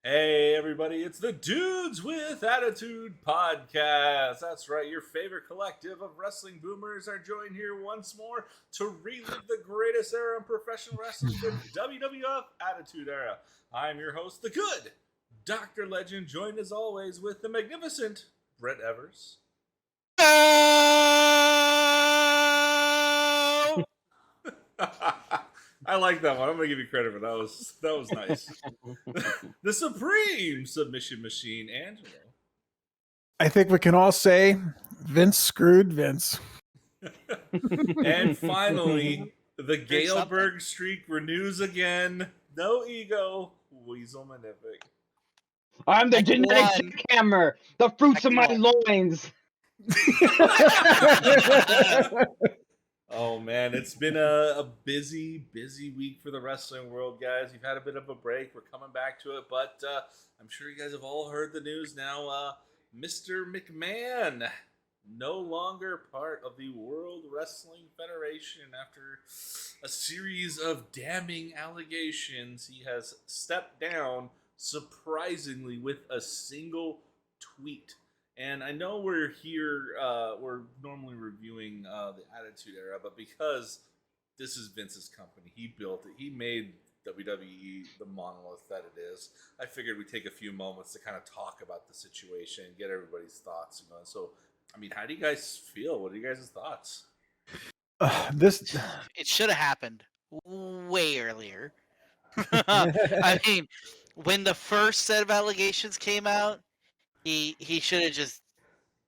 Hey everybody, it's the Dudes with Attitude podcast. That's right, your favorite collective of wrestling boomers are joined here once more to relive the greatest era in professional wrestling, the WWF Attitude Era. I'm your host, the good Dr. Legend, joined as always with the magnificent Brett Evers. I like that one. I'm gonna give you credit for that. That was nice. The Supreme Submission Machine, Angelo. I think we can all say Vince screwed Vince. And finally, the Galeberg streak renews again. No ego, Weasel Magnific. I'm the genetic hammer, the fruits of my loins. Oh man, it's been a busy week for the wrestling world, guys. You've had a bit of a break. We're coming back to it, but I'm sure you guys have all heard the news now. Mr. McMahon, no longer part of the World Wrestling Federation after a series of damning allegations. He has stepped down, surprisingly, with a single tweet. And I know we're here, we're normally reviewing the Attitude Era, but because this is Vince's company, he built it, he made WWE the monolith that it is, I figured we'd take a few moments to kind of talk about the situation and get everybody's thoughts. So, I mean, how do you guys feel? What are you guys' thoughts? It should have happened way earlier. I mean, when the first set of allegations came out, he should have just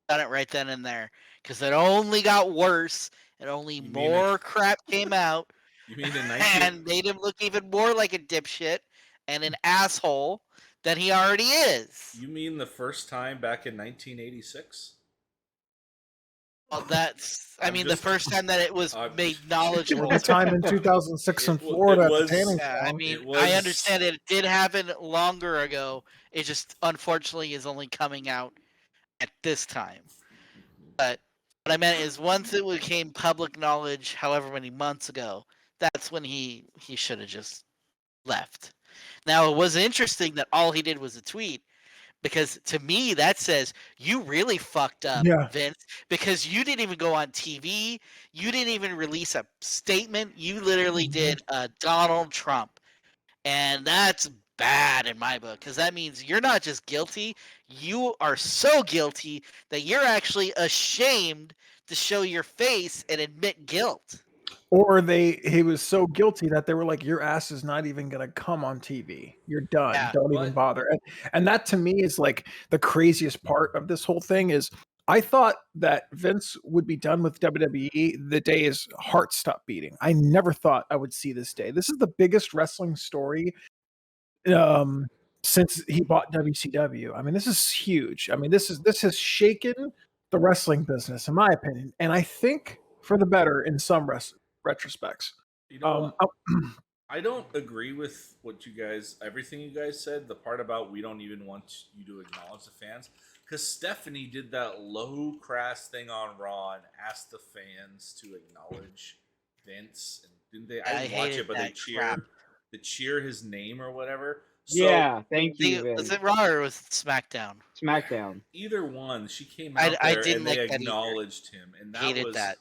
done it right then and there, because it only got worse and only more crap came out. You mean and made him look even more like a dipshit and an asshole than he already is. You mean the first time back in 1986? Well, the first time that it was made knowledgeable. The time in 2006 in Florida. I understand it did happen longer ago. It just unfortunately is only coming out at this time. But what I meant is, once it became public knowledge, however many months ago, that's when he should have just left. Now, it was interesting that all he did was a tweet, because to me that says you really fucked up, Vince, because you didn't even go on TV. You didn't even release a statement. You literally did Donald Trump. And that's bad in my book, because that means you're not just guilty. You are so guilty that you're actually ashamed to show your face and admit guilt. Or he was so guilty that they were like, your ass is not even going to come on TV. You're done. Yeah, Don't even bother. And that to me is like the craziest part of this whole thing is I thought that Vince would be done with WWE the day his heart stopped beating. I never thought I would see this day. This is the biggest wrestling story since he bought WCW. I mean, this is huge. I mean, this has shaken the wrestling business, in my opinion. And I think for the better in some retrospects. You know, I don't agree with everything you guys said. The part about we don't even want you to acknowledge the fans, because Stephanie did that low crass thing on Raw and asked the fans to acknowledge Vince, and didn't they? I didn't watch it, but they cheer his name or whatever. So, yeah, thank you. Was it Raw or was it SmackDown? SmackDown. Either one. She came out there and they acknowledged him, and that.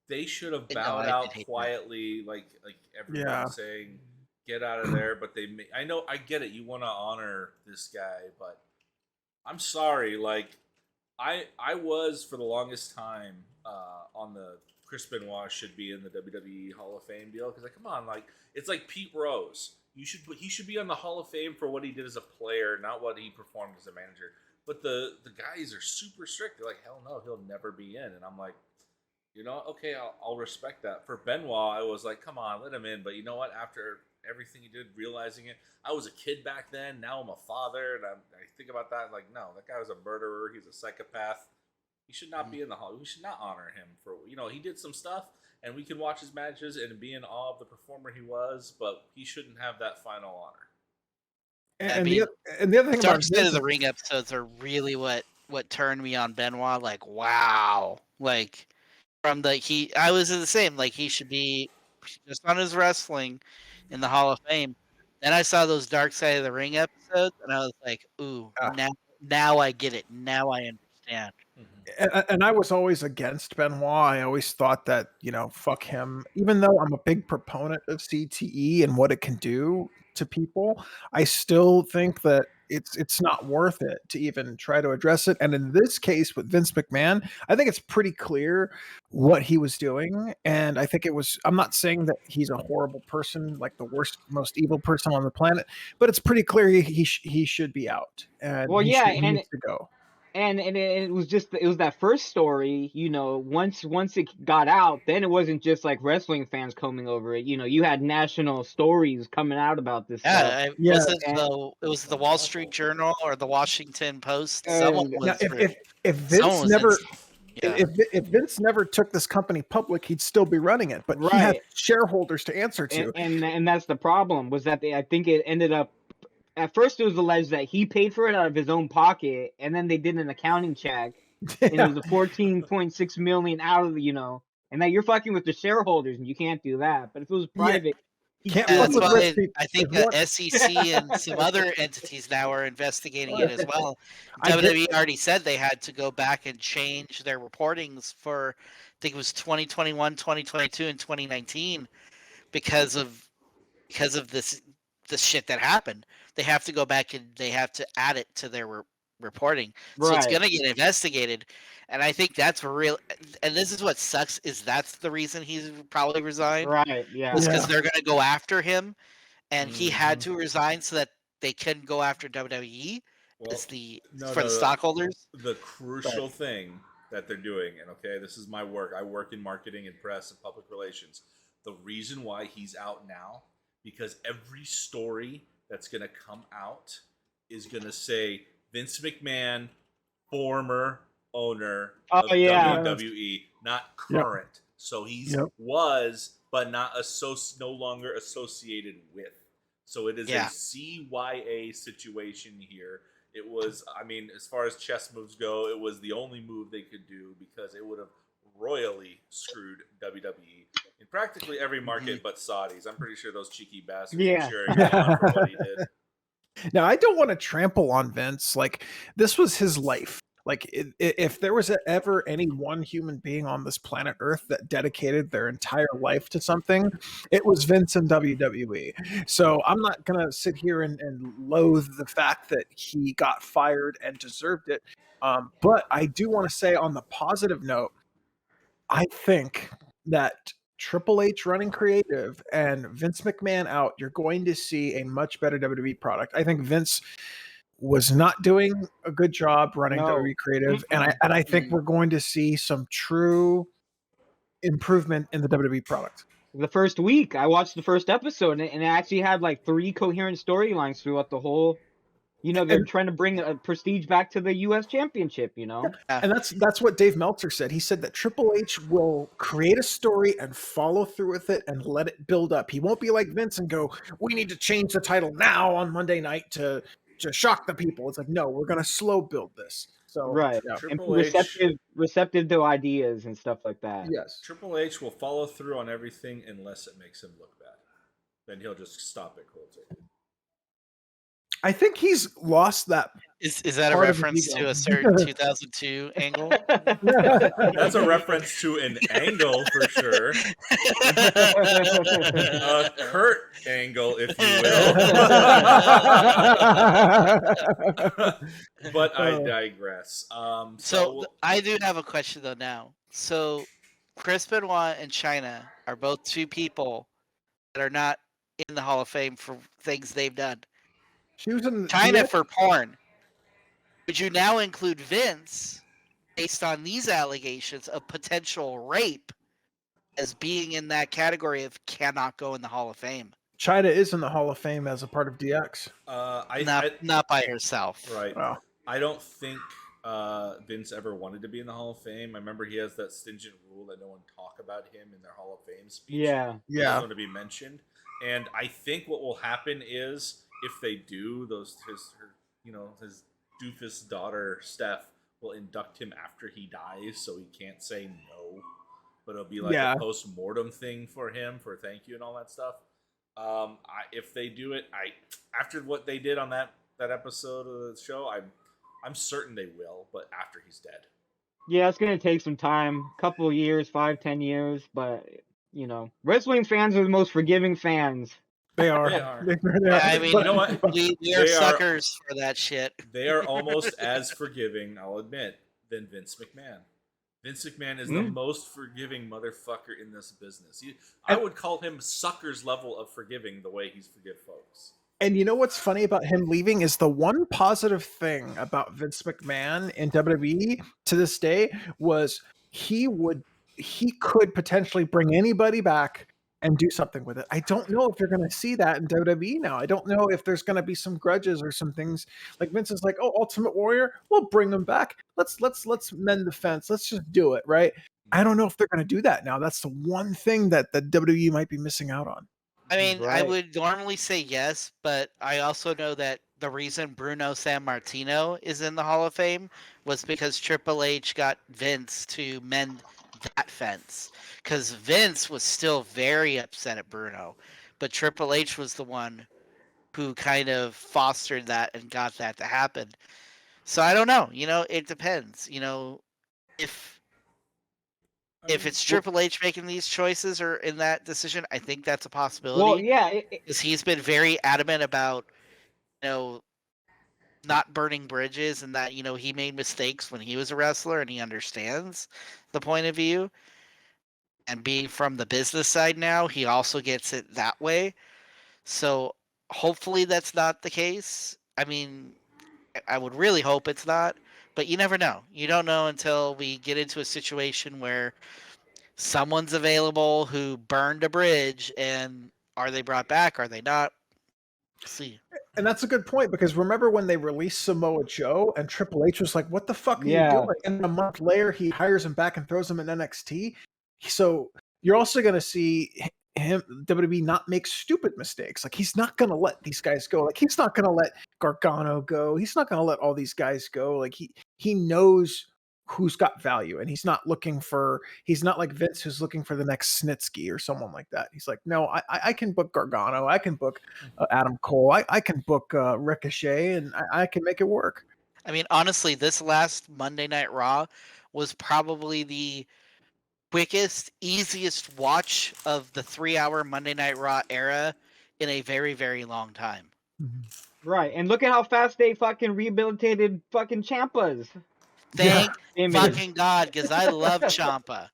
They should have bowed out quietly, like everyone saying, "Get out of there." But I get it. You want to honor this guy, but I'm sorry. Like, I was for the longest time on the Chris Benoit should be in the WWE Hall of Fame deal, because come on, like it's like Pete Rose. He should be on the Hall of Fame for what he did as a player, not what he performed as a manager. But the guys are super strict. They're like, hell no, he'll never be in. And I'm like, okay, I'll respect that. For Benoit, I was like, come on, let him in. But you know what? After everything he did, realizing it, I was a kid back then. Now I'm a father, and I think about that. Like, no, that guy was a murderer. He's a psychopath. He should not be in the hall. We should not honor him for, he did some stuff, and we can watch his matches and be in awe of the performer he was, but he shouldn't have that final honor. And the other thing about Dark Side of the Ring episodes are really what turned me on Benoit. Like, wow, like. I was the same. Like, he should be just on his wrestling in the Hall of Fame. Then I saw those Dark Side of the Ring episodes, and I was like, "Ooh, now I get it. Now I understand." And I was always against Benoit. I always thought that, fuck him. Even though I'm a big proponent of CTE and what it can do to people, I still think that it's not worth it to even try to address it. And in this case with Vince McMahon, I think it's pretty clear what he was doing. And I think I'm not saying that he's a horrible person, like the worst, most evil person on the planet, but it's pretty clear he should be out. And he needs to go. And it was that first story, once it got out, then it wasn't just like wrestling fans combing over it. You had national stories coming out about this stuff. It was the Wall Street Journal or the Washington Post. Someone was. If Vince never took this company public, he'd still be running it, but he had shareholders to answer to. And that's the problem, was that I think it ended up. At first, it was alleged that he paid for it out of his own pocket, and then they did an accounting check, and it was a $14.6 million out of and that you're fucking with the shareholders, and you can't do that. But if it was private, that's why I think the SEC and some other entities now are investigating it as well. WWE already said they had to go back and change their reportings for, I think it was 2021, 2022, and 2019 because of this shit that happened. They have to go back and they have to add it to their reporting. So it's going to get investigated. And I think that's real. And this is what sucks, is that's the reason he's probably resigned. Right, yeah. It's because they're going to go after him. And he had to resign so that they can go after WWE for the stockholders. The crucial thing that they're doing, and okay, this is my work. I work in marketing and press and public relations. The reason why he's out now, because every story that's going to come out is going to say Vince McMahon, former owner of WWE, not current. Yep. So he's was, but not no longer associated with. So it is a CYA situation here. It was, as far as chess moves go, it was the only move they could do because it would have royally screwed WWE in practically every market but Saudis. I'm pretty sure those cheeky bastards are cheering him on for what he did. Now, I don't want to trample on Vince. Like, this was his life. Like, if there was ever any one human being on this planet Earth that dedicated their entire life to something, it was Vince and WWE. So I'm not going to sit here and loathe the fact that he got fired and deserved it. But I do want to say, on the positive note, I think that Triple H running creative and Vince McMahon out, you're going to see a much better WWE product. I think Vince was not doing a good job running WWE creative, and I think we're going to see some true improvement in the WWE product. The first week, I watched the first episode, and it actually had like 3 coherent storylines throughout the whole. They're trying to bring a prestige back to the U.S. Championship, And that's what Dave Meltzer said. He said that Triple H will create a story and follow through with it and let it build up. He won't be like Vince and go, we need to change the title now on Monday night to shock the people. It's like, no, we're going to slow build this. So and receptive to ideas and stuff like that. Yes. Triple H will follow through on everything unless it makes him look bad. Then he'll just stop it cold turkey. I think he's lost that. Is that a reference to a certain 2002 angle? That's a reference to an angle for sure. A Kurt angle, if you will. But I digress. So I do have a question though now. So Chris Benoit and Chyna are both 2 people that are not in the Hall of Fame for things they've done. She was in Chyna for porn. Would you now include Vince, based on these allegations of potential rape, as being in that category of cannot go in the Hall of Fame? Chyna is in the Hall of Fame as a part of DX. Not by herself. Right. Wow. I don't think Vince ever wanted to be in the Hall of Fame. I remember he has that stingent rule that no one talk about him in their Hall of Fame speech. Yeah. He doesn't want to be mentioned. And I think what will happen is, if they do, his doofus daughter Steph will induct him after he dies, so he can't say no. But it'll be like a post-mortem thing for him for thank you and all that stuff. If they do it, after what they did on that episode of the show, I'm certain they will. But after he's dead. Yeah, it's gonna take some time, couple of years, 5-10 years, but wrestling fans are the most forgiving fans. They are. They are. I mean, you know what? We are suckers for that shit. They are almost as forgiving, I'll admit, than Vince McMahon. Vince McMahon is the most forgiving motherfucker in this business. I would call him sucker's level of forgiving the way he's forgive folks. And you know what's funny about him leaving is the one positive thing about Vince McMahon in WWE to this day was he could potentially bring anybody back and do something with it. I don't know if you're going to see that in WWE now. I don't know if there's going to be some grudges or some things like Vince is like, oh, Ultimate Warrior, we'll bring them back. Let's mend the fence. Let's just do it, right? I don't know if they're going to do that now. That's the one thing that the WWE might be missing out on. I mean, right. I would normally say yes, but I also know that the reason Bruno Sammartino is in the Hall of Fame was because Triple H got Vince to mend that fence. Because Vince was still very upset at Bruno, but Triple H was the one who kind of fostered that and got that to happen. So I don't know. It depends. If it's Triple H making these choices or in that decision, I think that's a possibility. Well, yeah, because he's been very adamant about, not burning bridges and that, he made mistakes when he was a wrestler and he understands the point of view. And being from the business side now, he also gets it that way. So hopefully that's not the case. I mean, I would really hope it's not, but you never know. You don't know until we get into a situation where someone's available who burned a bridge, and are they brought back? Are they not? We'll see. And that's a good point, because remember when they released Samoa Joe and Triple H was like, what the fuck are you doing? And a month later, he hires him back and throws him in NXT. So you're also going to see him, WWE, not make stupid mistakes. Like, he's not going to let these guys go. Like, he's not going to let Gargano go. He's not going to let all these guys go. Like, he knows who's got value, and he's not like Vince, who's looking for the next Snitsky or someone like that. He's like, no, I can book Gargano. I can book Adam Cole. I can book Ricochet, and I can make it work. I mean, honestly, this last Monday Night Raw was probably the quickest, easiest watch of the 3-hour Monday Night Raw era in a very, very long time. Right, and look at how fast they fucking rehabilitated fucking Ciampas. Thank fucking God, because I love Ciampa.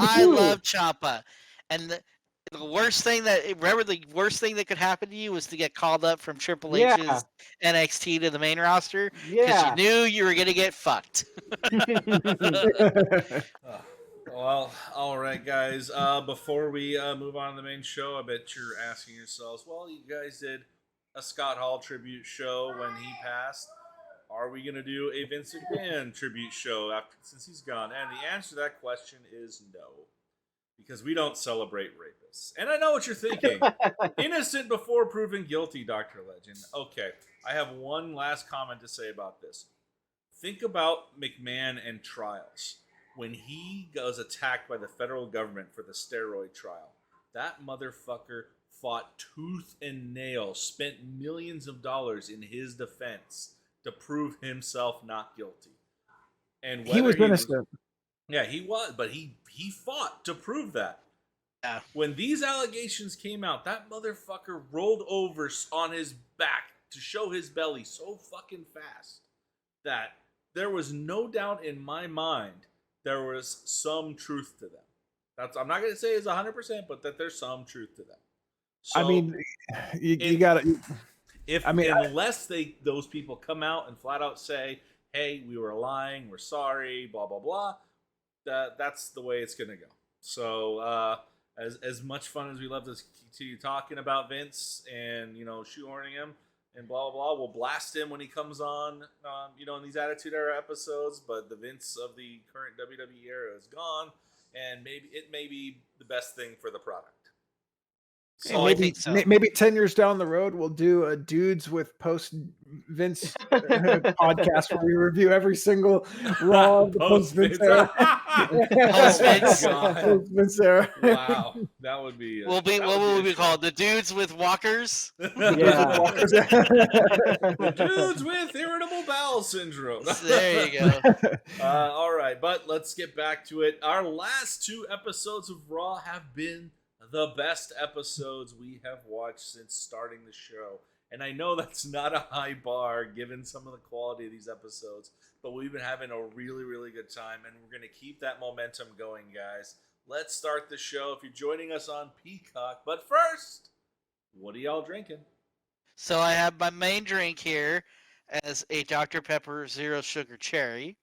I love Ciampa. And the worst thing that could happen to you was to get called up from Triple H's NXT to the main roster, because you knew you were going to get fucked. Well, all right, guys. Before we move on to the main show, I bet you're asking yourselves, well, you guys did a Scott Hall tribute show when he passed. Are we going to do a Vince McMahon tribute show since he's gone? And the answer to that question is no. Because we don't celebrate rapists. And I know what you're thinking. Innocent before proven guilty, Dr. Legend. Okay, I have one last comment to say about this. Think about McMahon and trials. When he was attacked by the federal government for the steroid trial, that motherfucker fought tooth and nail, spent millions of dollars in his defense to prove himself not guilty. And he was innocent. Yeah, he was, but he fought to prove that. Yeah. When these allegations came out, that motherfucker rolled over on his back to show his belly so fucking fast that there was no doubt in my mind there was some truth to them. I'm not going to say it's 100%, but that there's some truth to them. So, I mean, you got to... Unless those people come out and flat out say, hey, we were lying, we're sorry, blah, blah, blah, that's the way it's going to go. So, as much fun as we love to continue talking about Vince and, shoehorning him and blah, blah, blah, we'll blast him when he comes on, in these Attitude Era episodes, but the Vince of the current WWE era is gone, and maybe it may be the best thing for the product. So I think so. Maybe 10 years down the road, we'll do a dudes with post Vince podcast where we review every single Raw post Vince era. Post Vince era. Wow, that would be. What would we call it? The dudes with walkers? The dudes with irritable bowel syndrome. There you go. All right, but let's get back to it. Our last 2 episodes of Raw have been the best episodes we have watched since starting the show. And I know that's not a high bar given some of the quality of these episodes, but we've been having a really, really good time, and we're going to keep that momentum going, guys. Let's start the show if you're joining us on Peacock. But first, what are y'all drinking? So I have my main drink here as a Dr. Pepper Zero Sugar Cherry.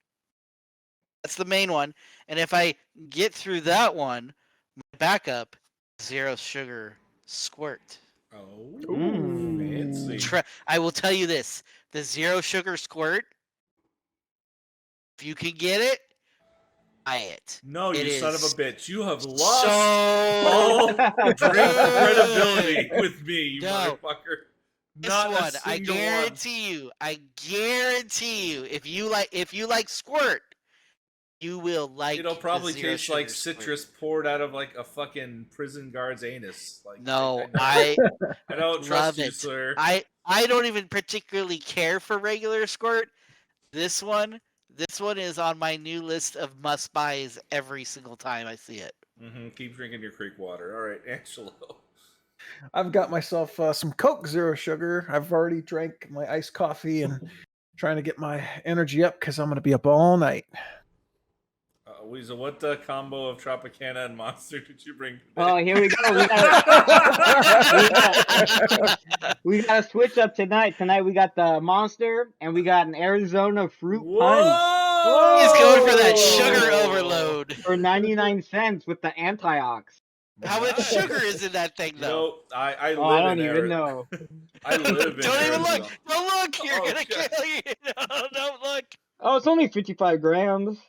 That's the main one. And if I get through that one, my backup, Zero Sugar Squirt. Oh, fancy. I will tell you this. The Zero Sugar Squirt, if you can get it, buy it. No, you son of a bitch. You have lost all drink credibility with me, you motherfucker. Not one. I guarantee you, if you like Squirt, you will like. It'll probably taste like citrus poured out of like a fucking prison guard's anus. Like, no, I don't trust you, sir. I don't even particularly care for regular Squirt. This one is on my new list of must buys every single time I see it. Mm-hmm. Keep drinking your creek water. All right, Angelo. I've got myself some Coke Zero Sugar. I've already drank my iced coffee and trying to get my energy up because I'm going to be up all night. Weasel, what combo of Tropicana and Monster did you bring today? Oh, here we go. We got a switch up tonight. Tonight we got the Monster and we got an Arizona fruit punch. He's going for that sugar overload. For 99 cents with the antiox. How much sugar is in that thing, though? I don't even know. I live in Don't even Arizona. look. Don't look. You're going to kill you. No, don't look. Oh, it's only 55 grams.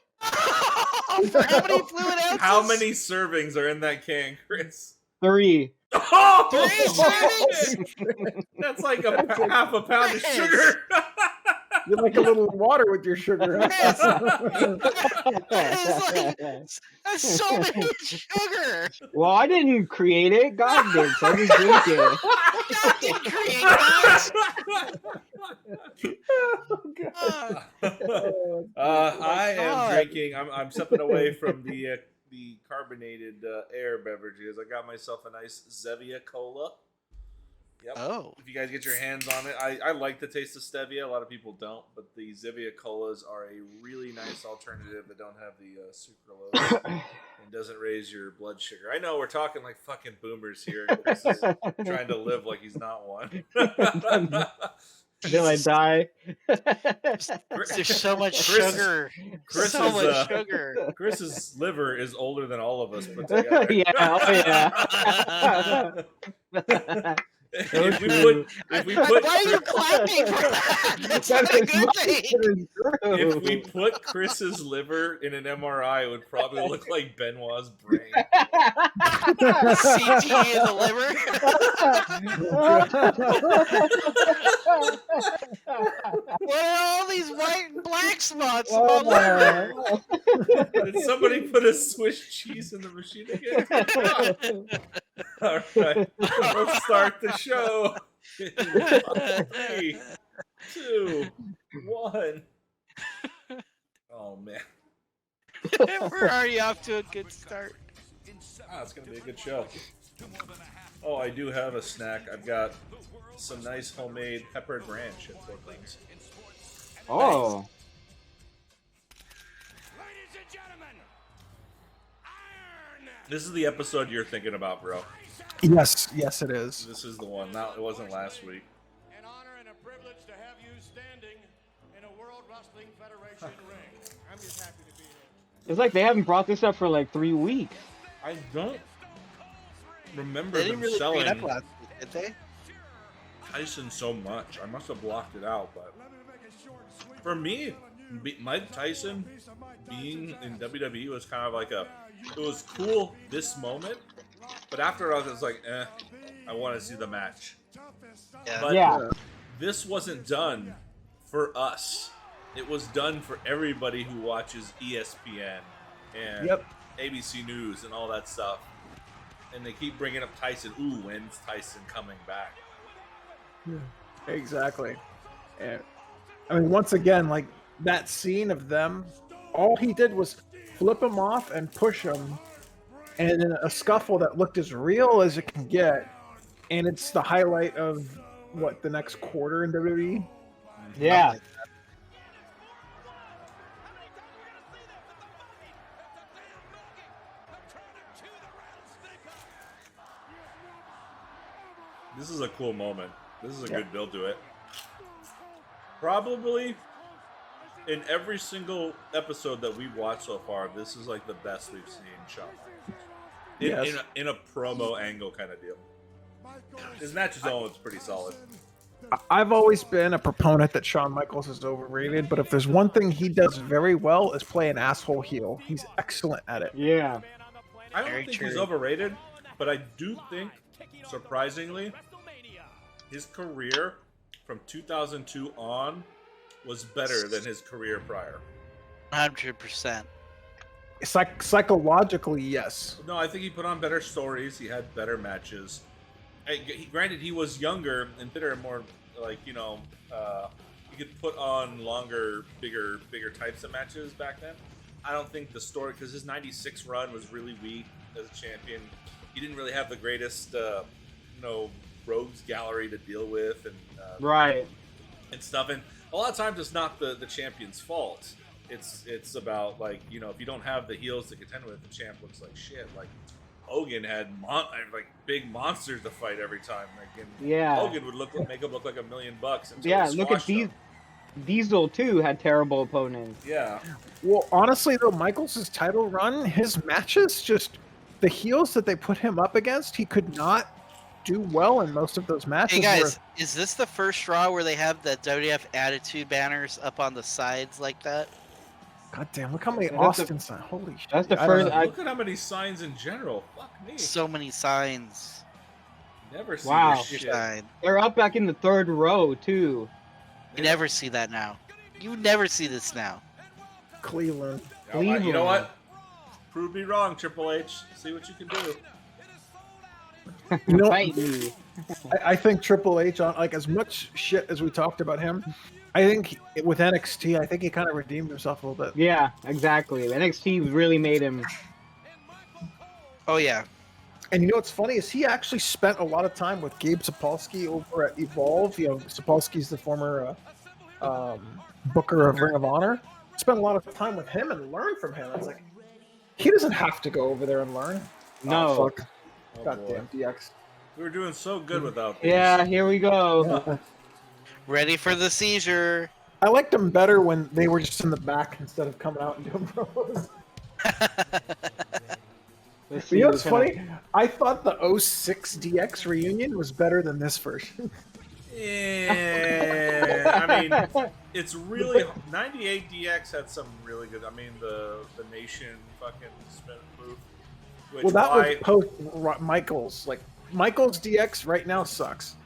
For how many fluid ounces? How many servings are in that can, Chris? 3. Oh! 3 servings? That's like half a pound of sugar. You like a little water with your sugar. That's so much sugar. Well, I didn't create it. God did. So I just drink it. God didn't create that. I am drinking. I'm stepping away from the carbonated air beverages. I got myself a nice Zevia Cola. Yep. Oh. If you guys get your hands on it, I like the taste of stevia. A lot of people don't, but the Zevia Colas are a really nice alternative that don't have the sucralose and doesn't raise your blood sugar. I know we're talking like fucking boomers here. And Chris is trying to live like he's not one. Until I die. There's so much sugar. Sugar. Chris's liver is older than all of us put together. Yeah, oh yeah. If we put Why are you clapping for that? That's not a good thing. If we put Chris's liver in an MRI, it would probably look like Benoit's brain. CT in the liver. What are all these white and black spots on the liver? Did somebody put a Swiss cheese in the machine again? All right, let's start the show. 3, 2, 1. Oh man, We're already off to a good start. It's gonna be a good show. Oh, I do have a snack. I've got some nice homemade peppered ranch at Portland's. Oh. This is the episode you're thinking about, bro. Yes, it is. This is the one. It wasn't last week. An honor and a privilege to have you standing in a World Wrestling Federation ring. I'm just happy to be here. It's like they haven't brought this up for like 3 weeks. I don't remember They didn't them really bring selling it up last week, did they? Tyson so much. I must have blocked it out, but for me, Mike Tyson being in WWE was kind of like it was cool this moment, But after I was like, I want to see the match. Yeah. But this wasn't done for us. It was done for everybody who watches ESPN and ABC News and all that stuff. And they keep bringing up Tyson. Ooh, when's Tyson coming back? Exactly. And I mean, once again, like that scene of them, all he did was flip him off and push him, and in a scuffle that looked as real as it can get. And it's the highlight of the next quarter in WWE. Yeah. This is a cool moment. This is a good build to it. Probably in every single episode that we've watched so far, this is like the best we've seen Shawn Michaels. In a promo angle kind of deal. His match is always pretty solid. I've always been a proponent that Shawn Michaels is overrated, but if there's one thing he does very well is play an asshole heel. He's excellent at it. Yeah. I don't think he's overrated, but I do think, surprisingly, his career from 2002 on was better than his career prior. 100%. Psychologically, yes. No, I think he put on better stories. He had better matches. Granted, he was younger and fitter and more like, he could put on longer, bigger types of matches back then. I don't think the story, because his 96 run was really weak as a champion. He didn't really have the greatest, rogues gallery to deal with and stuff. And a lot of times it's not the champion's fault. It's about, like, if you don't have the heels to contend with, the champ looks like shit. Like, Hogan had big monsters to fight every time. Hogan would make him look like $1 million. Look at Diesel too had terrible opponents. Yeah. Well, honestly though, Michaels' title run, his matches, just the heels that they put him up against, he could not do well in most of those matches. Hey guys, is this the first Raw where they have the WWF Attitude banners up on the sides like that? God damn, look how many Austin signs. Holy shit. That's the first. Look at how many signs in general. Fuck me. So many signs. Never see Wow. this shit. They're up back in the third row, too. You never see that now. You never see this now. Cleveland. You know what? Prove me wrong, Triple H. See what you can do. Fight me. I think Triple H, on like as much shit as we talked about him, I think with NXT, I think he kind of redeemed himself a little bit. Yeah, exactly. NXT really made him. Oh yeah. And you know what's funny is he actually spent a lot of time with Gabe Sapolsky over at Evolve. Sapolsky's the former booker of Ring of Honor. Spent a lot of time with him and learned from him. It's like he doesn't have to go over there and learn. No. Oh, fuck. Oh, goddamn DX. We were doing so good without these. Yeah, here we go. Ready for the seizure. I liked them better when they were just in the back instead of coming out and doing promos. You know what's funny? I thought the 06 DX reunion was better than this version. Yeah, I mean, it's really 98 DX had some really good. I mean, the Nation fucking spin move. Well, that was post Michaels. Like Michaels DX right now sucks.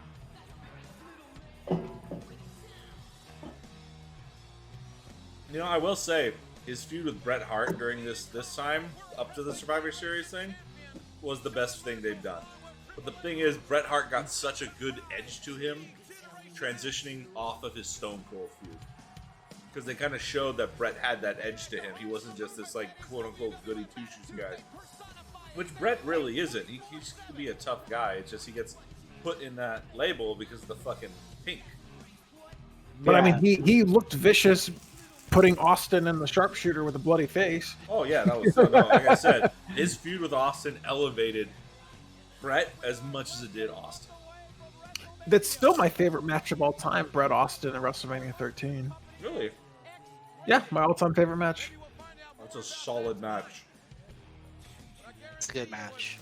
I will say his feud with Bret Hart during this time up to the Survivor Series thing was the best thing they've done. But the thing is, Bret Hart got such a good edge to him, transitioning off of his Stone Cold feud, because they kind of showed that Bret had that edge to him. He wasn't just this like quote unquote goody two shoes guy, which Bret really isn't. He used to be a tough guy. It's just he gets put in that label because of the fucking pink. But I mean, he looked vicious, putting Austin in the sharpshooter with a bloody face. Oh yeah, that was like I said, his feud with Austin elevated Bret as much as it did Austin. That's still my favorite match of all time, Bret Austin at WrestleMania 13. Really? Yeah, my all-time favorite match. That's a solid match. It's a good match.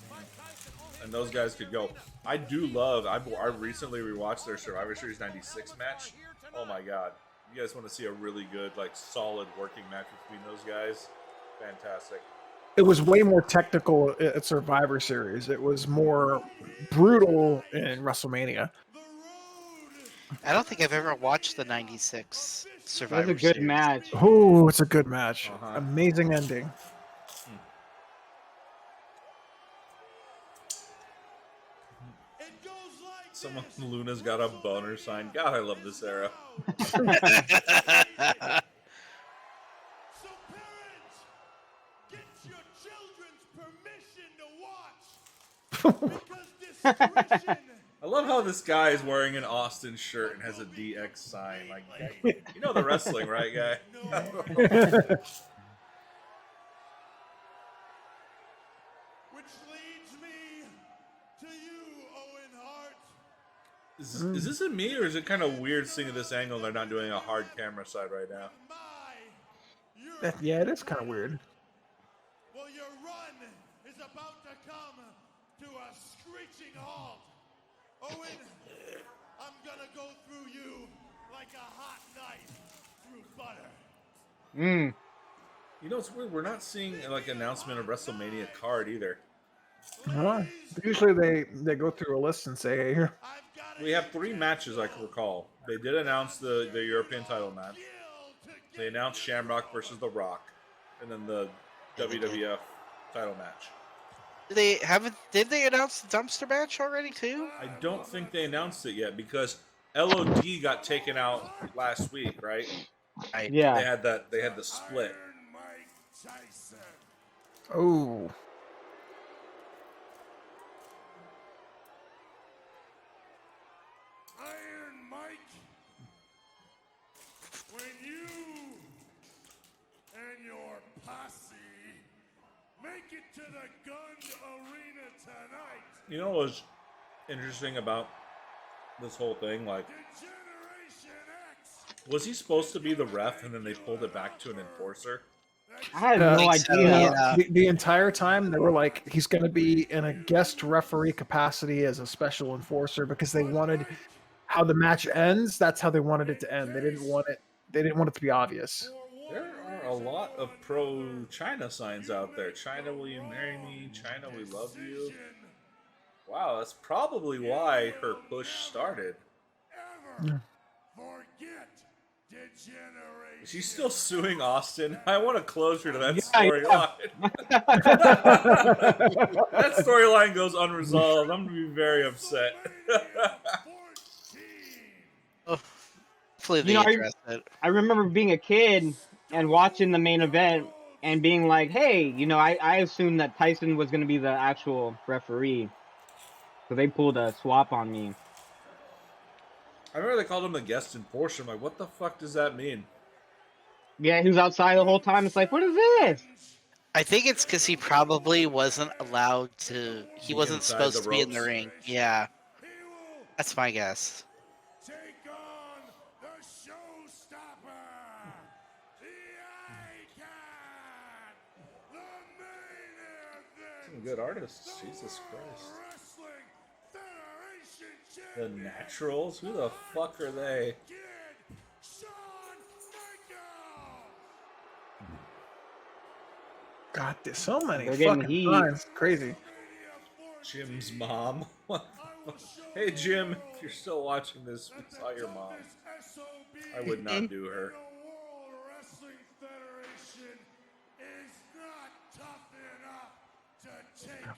And those guys could go. I do love. I recently rewatched their Survivor Series '96 match. Oh my god! You guys want to see a really good, like, solid working match between those guys? Fantastic. it was way more technical at Survivor Series. It was more brutal in WrestleMania. I don't think I've ever watched the '96 Survivor That's a good Series. match. Oh, it's a good match. Amazing ending. Someone, Luna's got a boner sign. God, I love this era. So parents, get your children's permission to watch. Because discretion. I love how this guy is wearing an Austin shirt and has a DX sign. Like, you know the wrestling, right, guy? Which leads me to you, Owen Hart. Is this in me, or is it kind of weird seeing at this angle they're not doing a hard camera side right now? Yeah, it is kind of weird. Well, your run is about to come to a screeching halt. Owen, I'm gonna go through you like a hot knife through butter. You know, it's weird. We're not seeing like announcement of WrestleMania card either. Usually they go through a list and say, hey, here. We have 3 matches I can recall. They did announce the European title match. They announced Shamrock versus The Rock, and then the WWF title match. Did they announce the dumpster match already too? I don't think they announced it yet because LOD got taken out last week, right? Yeah. They had the split. Oh. Iron Mike, when you and your posse make it to the gun arena tonight. You know what was interesting about this whole thing? Like, was he supposed to be the ref and then they pulled it back to an enforcer? I had no idea. The entire time they were like, he's going to be in a guest referee capacity as a special enforcer because they wanted how the match ends. That's how they wanted it to end. They didn't want it to be obvious. There are a lot of pro-China signs out there. China, will you marry me? China, we love you. Wow, that's probably why her push started. She's still suing Austin. I want to closure to that storyline. That storyline goes unresolved. I'm going to be very upset. Hopefully they address it. I remember being a kid and watching the main event and being like, hey, I assumed that Tyson was going to be the actual referee. So they pulled a swap on me. I remember they called him the guest enforcer. I'm like, what the fuck does that mean? Yeah, he was outside the whole time. It's like, what is this? I think it's because he probably wasn't allowed to. He wasn't supposed to be in the ring. Yeah, that's my guess. Take on the showstopper, the icon, the main event. Some good artists. Jesus Christ. Wrestling Federation The Naturals? Who the fuck are they? God, there's so many They're getting fucking heat. times. Crazy. Jim's mom. Hey Jim, if you're still watching this, we saw your mom. I would not do her.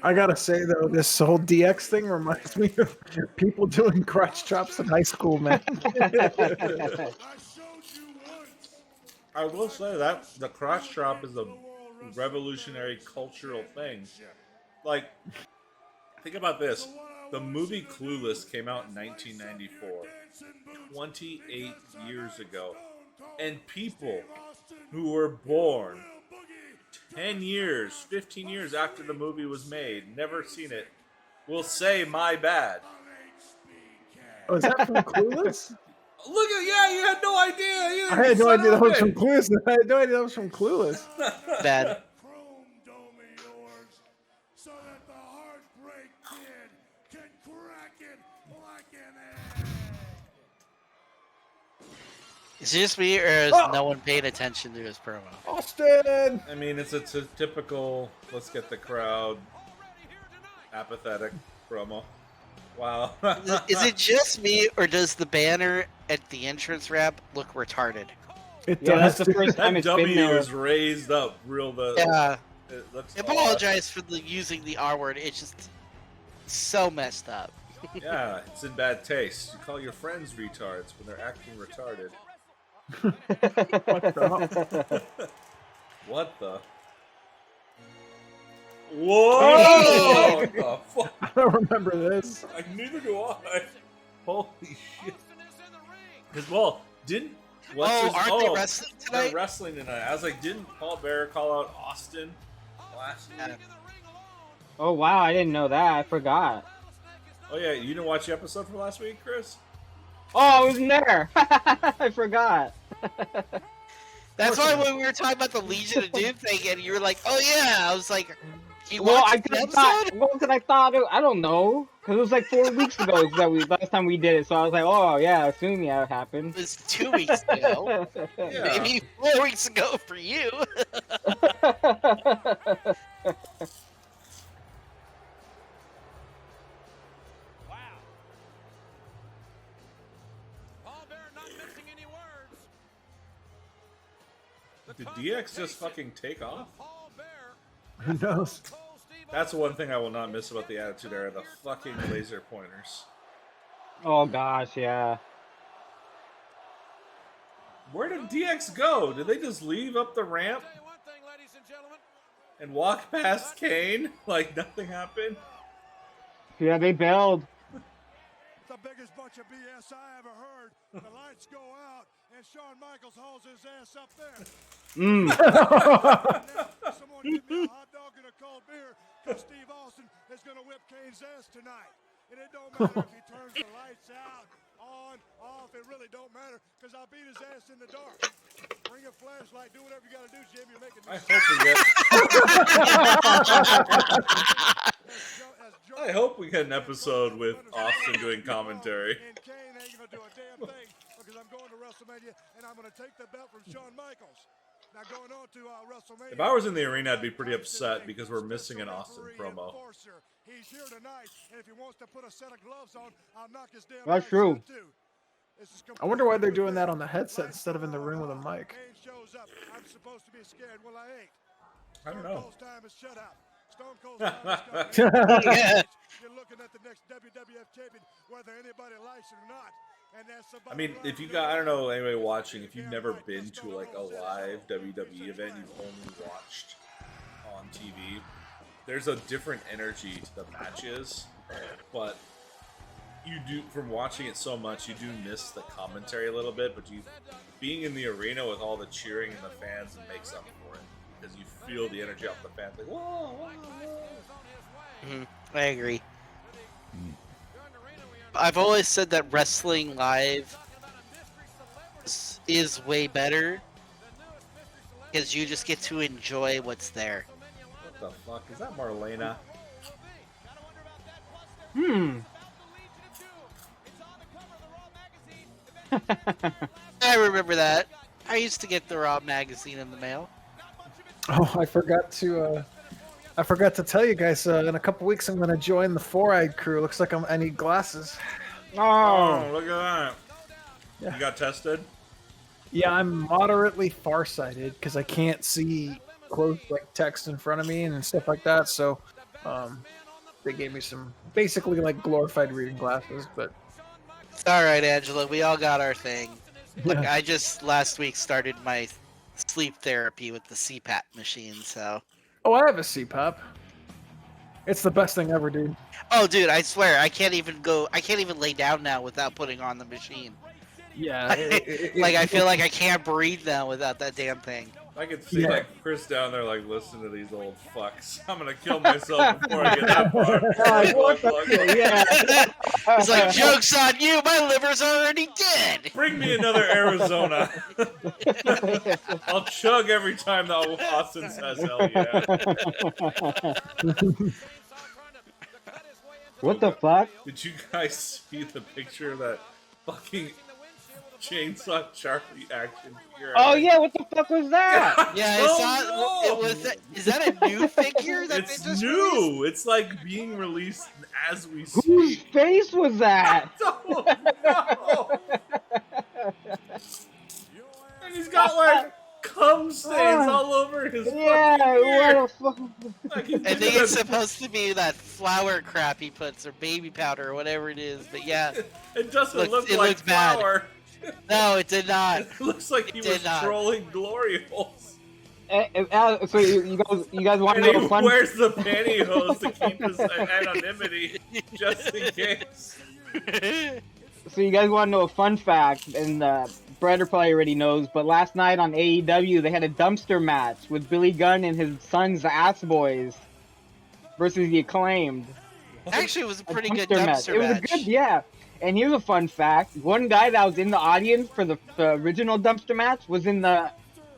I gotta say though, this whole DX thing reminds me of people doing crotch chops in high school, man. I will say that the crotch chop is a revolutionary cultural thing. Like, think about this. The movie Clueless came out in 1994, 28 years ago. And people who were born 10 years, 15 years after the movie was made, never seen it, will say, my bad. Oh, is that from Clueless? Look at, yeah, you had no idea. I had no idea that was from Clueless. I had no idea that was from Clueless. Bad. Is it just me, or is no one paying attention to his promo? Austin! I mean, it's a typical, let's get the crowd apathetic promo. Wow. Is it just me, or does the banner at the entrance ramp look retarded? It does. That's the first time That it's W been there. is raised up real the. Yeah. It looks I apologize for using the R word. It's just so messed up. Yeah, it's in bad taste. You call your friends retards when they're acting retarded. What the? What the? Whoa! What the fuck? I don't remember this. Neither do I. Holy shit! Because didn't aren't they wrestling tonight? They're wrestling tonight. I was like, didn't Paul Bearer call out Austin last week? Oh wow, I didn't know that. I forgot. Oh yeah, you didn't watch the episode from last week, Chris? Oh, I wasn't there. I forgot. That's why when we were talking about the Legion of Doom thing, and you were like, "Oh yeah," I was like, "You Well, watched the episode?" I thought I don't know, because it was like 4 weeks ago that last time we did it. So I was like, oh yeah, assuming that happened. It was 2 weeks ago. Yeah. Maybe 4 weeks ago for you. Did DX just fucking take off? Who knows? That's one thing I will not miss about the Attitude Era, the fucking laser pointers. Oh gosh, yeah. Where did DX go? Did they just leave up the ramp and walk past Kane like nothing happened? Yeah, they bailed. The biggest bunch of BS I ever heard. The lights go out, and Shawn Michaels hauls his ass up there. Someone give me a hot dog and a cold beer, because Steve Austin is going to whip Kane's ass tonight. And it don't matter if he turns the lights out, on, off. It really don't matter, because I'll beat his ass in the dark. Bring a flashlight. Do whatever you got to do, Jim. You're making me I hope we get an episode with Austin doing commentary. And Kane ain't going to do a damn thing, because I'm going to Wrestlemania, and I'm going to take the belt from Shawn Michaels. Now going on to Wrestlemania. If I was in the arena, I'd be pretty upset because we're missing an Austin promo. He's here tonight, and if he wants to put a set of gloves on, I'll knock his damn That's true. I wonder why they're doing that on the headset instead of in the ring with a mic. Shows up. I'm supposed to be scared. Well, I ain't. I don't know. Stone Cold's time is shut out. Stone Cold's time is coming. Yeah. You're looking at the next WWF champion, whether anybody likes it or not. And that's I mean, if you got, I don't know, anybody watching, if you've never been to like a live WWE event, you've only watched on TV, there's a different energy to the matches, but you do, from watching it so much, you do miss the commentary a little bit, but being in the arena with all the cheering and the fans, it makes up for it, because you feel the energy off the fans, like, whoa, whoa, whoa. I agree. I've always said that wrestling live is way better because you just get to enjoy what's there. What the fuck? Is that Marlena? I remember that. I used to get the Raw magazine in the mail. Oh, I forgot to tell you guys. In a couple weeks, I'm gonna join the Four-Eyed Crew. Looks like I need glasses. Oh, look at that! Yeah. You got tested? Yeah, I'm moderately farsighted because I can't see close like text in front of me and stuff like that. So, they gave me some basically like glorified reading glasses. But It's all right, Angela. We all got our thing. Look, Yeah. I just last week started my sleep therapy with the CPAP machine. So. oh, I have a CPAP. It's the best thing ever, dude. Oh, dude, I swear, I can't even lay down now without putting on the machine. Yeah. I feel like I can't breathe now without that damn thing. I could see like Chris down there, like, listen to these old fucks. I'm gonna kill myself before I get that far. Yeah. It's like, joke's on you, my liver's already dead. Bring me another Arizona. I'll chug every time that Austin says hell yeah. What the fuck? Did you guys see the picture of that fucking chainsaw Charlie action figure. Oh yeah, what the fuck was that? Yeah, I saw it was. Is that a new figure? That It's they just new. released? It's like being released as we Whose speak. face was that? Oh no! And he's got like cum stains all over his fucking ear. What a fuck. Like I think it's supposed to be that flour crap he puts, or baby powder, or whatever it is. But yeah, it doesn't look it like looks bad. flour. No, it did not. It looks like he was not. trolling glory holes. So you guys want And to he know fun? wears the pantyhose to keep his anonymity, just in case. So you guys want to know a fun fact? And Brett probably already knows, but last night on AEW they had a dumpster match with Billy Gunn and his sons, the Ass Boys, versus the Acclaimed. Actually, it was a pretty good dumpster match. It was a good, yeah. And here's a fun fact: one guy that was in the audience for the original dumpster match was in the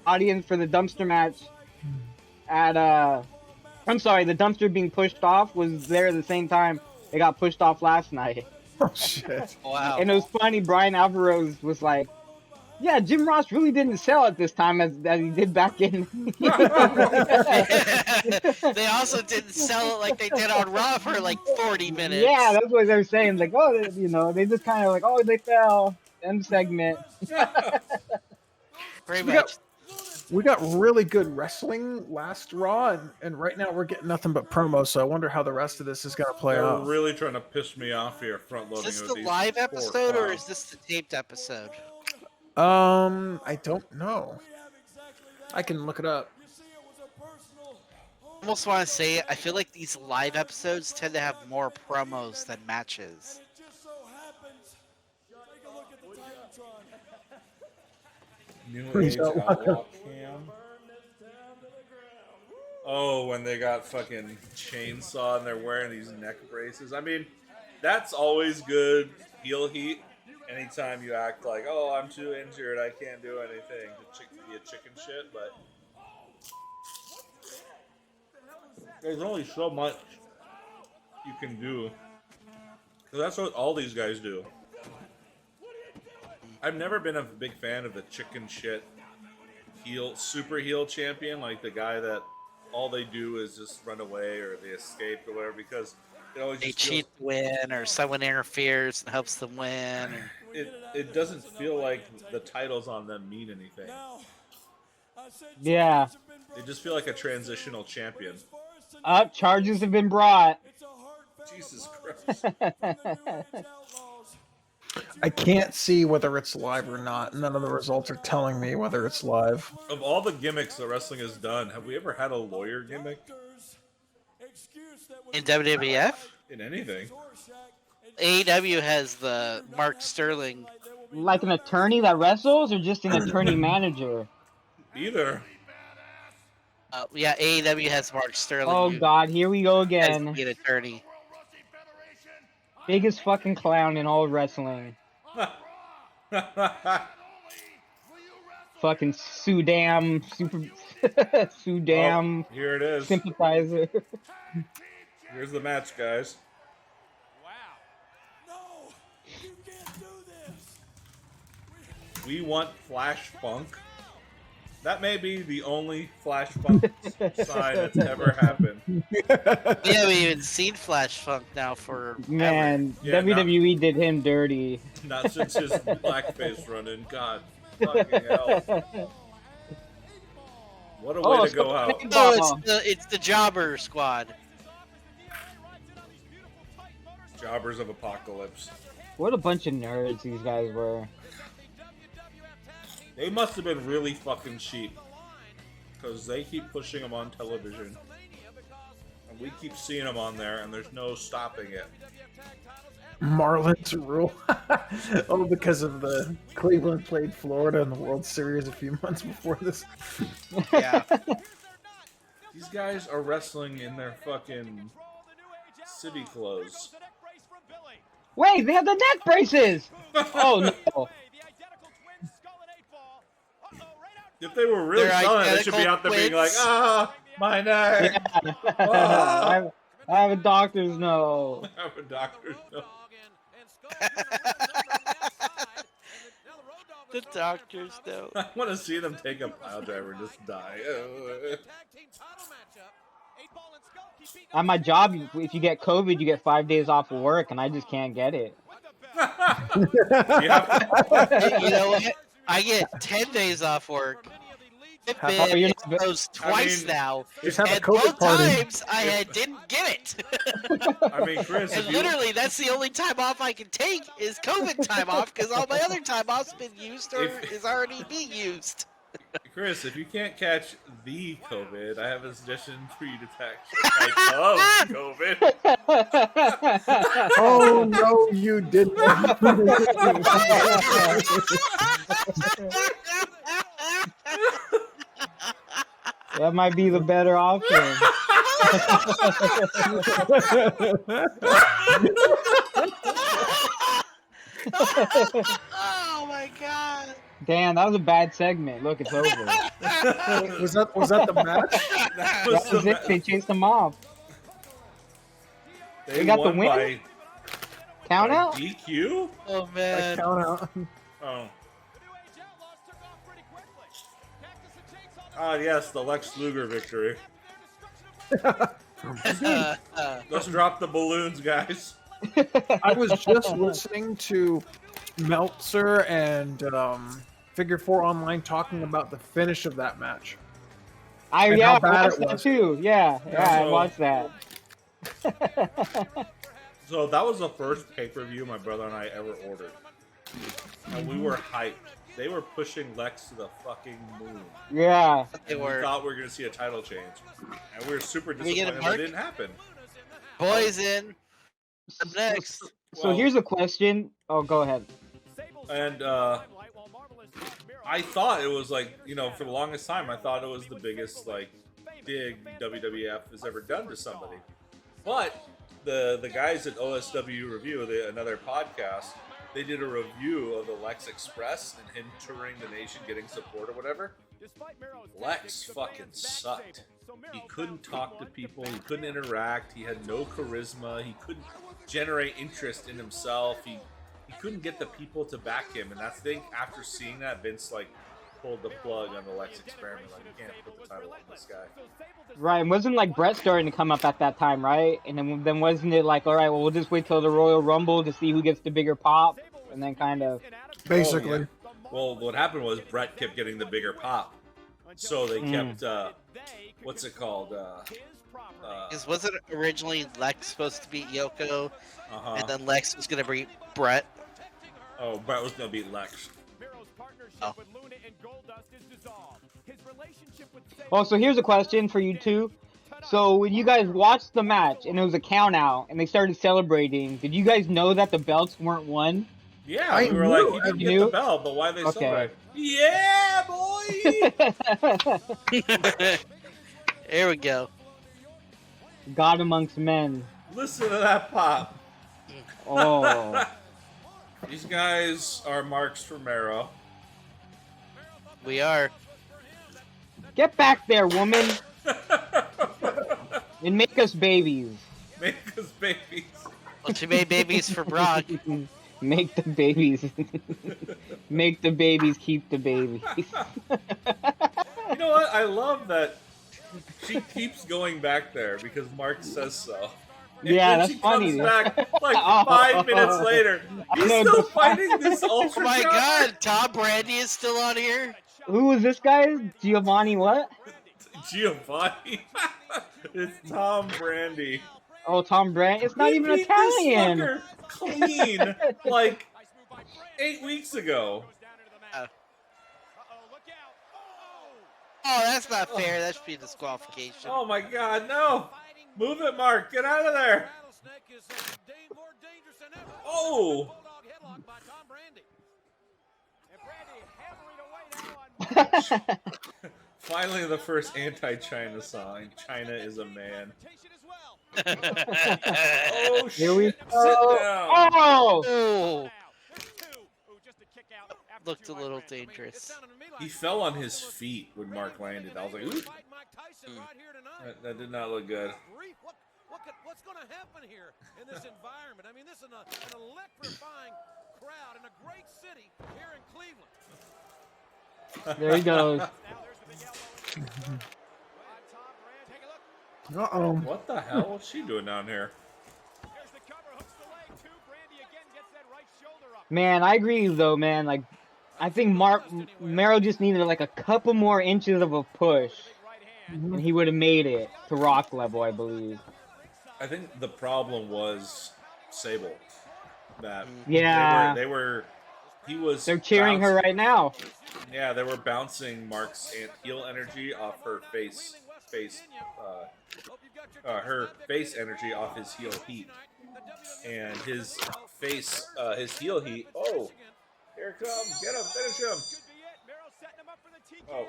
audience for the dumpster match at I'm sorry, the dumpster being pushed off was there at the same time it got pushed off last night. Oh shit! Wow. And it was funny. Brian Alvarez was like, "Yeah, Jim Ross really didn't sell it this time as he did back in." They also didn't sell it like they did on Raw for like 40 minutes. Yeah, that's what they were saying. Like, oh, they just kind of like, oh, they fell. End segment. Pretty much. We got really good wrestling last Raw, and right now we're getting nothing but promos. So I wonder how the rest of this is going to play out. They're really trying to piss me off here, front loading. Is this the live episode or is this the taped episode? I don't know. I can look it up. I almost want to say I feel like these live episodes tend to have more promos than matches. New Age Outlaw Cam. Oh, when they got fucking chainsaw and they're wearing these neck braces. I mean, that's always good heel heat. Anytime you act like, oh, I'm too injured, I can't do anything, to be a chicken shit, but there's only so much you can do. So that's what all these guys do. I've never been a big fan of the chicken shit super heel champion, like the guy that all they do is just run away or they escape or whatever, because it always They just cheat to win, or someone interferes and helps them win. it doesn't feel like the titles on them mean anything. Yeah. They just feel like a transitional champion. Charges have been brought. Jesus Christ. I can't see whether it's live or not. None of the results are telling me whether it's live. Of all the gimmicks that wrestling has done, have we ever had a lawyer gimmick? In WWF? In anything. AEW has the Mark Sterling. Like an attorney that wrestles, or just an attorney manager? Either. Yeah, AEW has Mark Sterling. Oh God, here we go As again. the attorney. Biggest fucking clown in all wrestling. Fucking Sudam Sudam. Oh, here it is. Sympathizer. Here's the match, guys. No, you can't do this. We want Flash Funk. That may be the only Flash Funk sign that's ever happened. We haven't even seen Flash Funk now for Man, Yeah, WWE did him dirty. Not since his blackface run-in. God fucking hell. What a way to go out. No, it's the Jobber Squad. Jobbers of Apocalypse. What a bunch of nerds these guys were. They must have been really fucking cheap. Because they keep pushing them on television. And we keep seeing them on there, and there's no stopping it. Marlins rule. Oh, because of the Cleveland played Florida in the World Series a few months before this. Yeah. These guys are wrestling in their fucking city clothes. Wait, they have the neck braces! Oh no. If they were really selling it, they should be out there being like, my neck. Yeah. Ah. I have a doctor's note. I have a doctor's note. The doctor's note. I want to see them take a pile driver and just die. At my job, if you get COVID, you get 5 days off of work, and I just can't get it. You know what? I get 10 days off work. I've been exposed twice now, and both times I didn't get it. I mean, Chris, and literally, that's the only time off I can take is COVID time off, because all my other time off's been used or is already being used. Chris, if you can't catch the COVID, I have a suggestion for you to catch COVID. Oh no, you didn't. That might be the better option. Oh my god! Damn, that was a bad segment. Look, it's over. was that the match? That was it. They chased them off. They got the win win. by Count out. DQ. Oh man! Count out. Oh. Ah, yes, the Lex Luger victory. Let's drop the balloons, guys. I was just listening to Meltzer and Figure 4 Online talking about the finish of that match. I how bad watched it that was. too. Yeah, I watched that. So that was the first pay-per-view my brother and I ever ordered. And we were hyped. They were pushing Lex to the fucking moon. Yeah. They were. We thought we were going to see a title change. And we were super disappointed that it didn't happen. Poison. Up next. So here's a question. Oh, go ahead. And I thought it was like, for the longest time, I thought it was the biggest, dig WWF has ever done to somebody. But the guys at OSW Review, another podcast, they did a review of the Lex Express and him touring the nation, getting support or whatever. Lex fucking sucked. He couldn't talk to people. He couldn't interact. He had no charisma. He couldn't generate interest in himself. He couldn't get the people to back him. And I think after seeing that, Vince pulled the plug on the Lex experiment. You can't put the title on this guy. Right, and wasn't Bret starting to come up at that time, right? And then wasn't it all right, well, we'll just wait till the Royal Rumble to see who gets the bigger pop, and then kind of basically. Oh, yeah. Well, what happened was Bret kept getting the bigger pop, so they kept what's it called? Was it originally Lex supposed to beat Yoko, and then Lex was gonna beat Bret? Oh, Bret was gonna beat Lex. Oh, so here's a question for you two. So when you guys watched the match and it was a count out and they started celebrating, did you guys know that the belts weren't won? Yeah, we were like, he didn't get the belt, but why they celebrate? Yeah, boy! Here we go. God amongst men. Listen to that pop. Oh. These guys are marks for Merrill. We are. Get back there, woman. And make us babies. Make us babies. Well, she made babies for Brock. Make the babies. Make the babies keep the babies. You know what? I love that she keeps going back there because Mark says so. And yeah, then that's funny. She comes back 5 minutes later. He's still fighting this ultra. Oh my god, Tom Brandy is still on here. Who was this guy? Giovanni what? Giovanni. It's Tom Brandy. Oh, Tom Brandy. It's not even Italian. This clean 8 weeks ago. Oh, that's not fair. That should be a disqualification. Oh my god, no! Move it, Mark. Get out of there. Oh! Finally, the first anti-China song. China is a man. Oh, Here we shit. go. Sit down. Oh! Looked a little dangerous. He fell on his feet when Mark landed. I was like, ooh. That did not look good. What's going to happen here in this environment? I mean, this is an electrifying There he goes. Uh-oh. What the hell? What's she doing down here? Man, I agree though, man. Like, I think Merrill just needed like a couple more inches of a push, and he would have made it to Rock level, I believe. I think the problem was Sable. That yeah, they're cheering her right now. Yeah, they were bouncing Mark's heel energy off her her face energy off his heel heat, and his heel heat. Oh, here it comes! Get him! Finish him! Oh.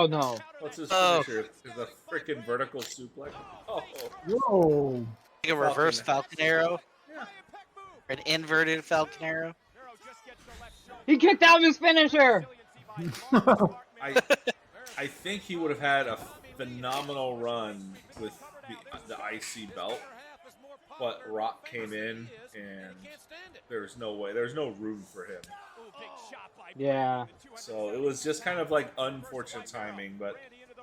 No. What's his finisher? Is a freaking vertical suplex? Oh. Whoa. Like a reverse Falcon Arrow? Yeah. An inverted Falcon Arrow? He kicked out his finisher! I think he would have had a phenomenal run with the IC belt, but Rock came in and there's no way, there's no room for him. Yeah. So it was just kind of like unfortunate timing, but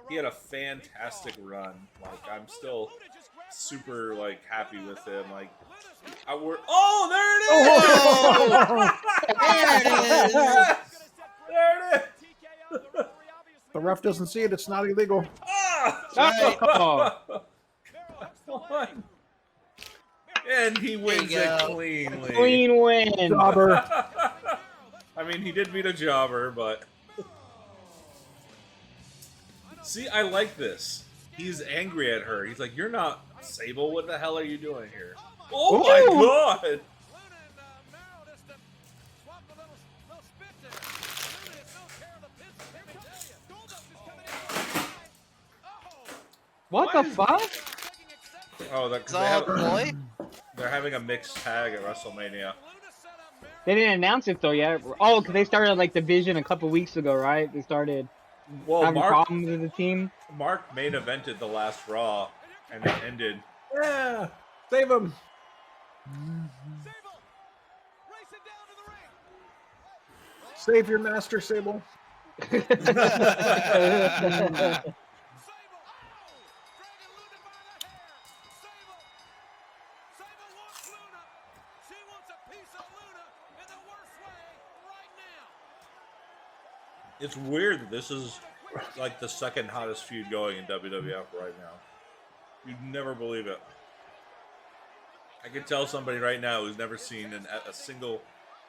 he had a fantastic run. Like, I'm still super like happy with him. Like, oh, there it is! There it is! The ref doesn't see it. It's not illegal. And he wins it cleanly. Clean win. Jobber. I mean, he did beat a jobber, but... See, I like this. He's angry at her. He's like, you're not Sable. What the hell are you doing here? Oh my god! What the fuck? Oh, they're having a mixed tag at WrestleMania. They didn't announce it though yet. Oh, because they started like Division a couple weeks ago, right? They started having problems with the team. Mark main evented the last Raw, and it ended. Yeah, save him. Save your master, Sable. It's weird that this is like the second hottest feud going in WWF right now. You'd never believe it. I could tell somebody right now who's never seen a single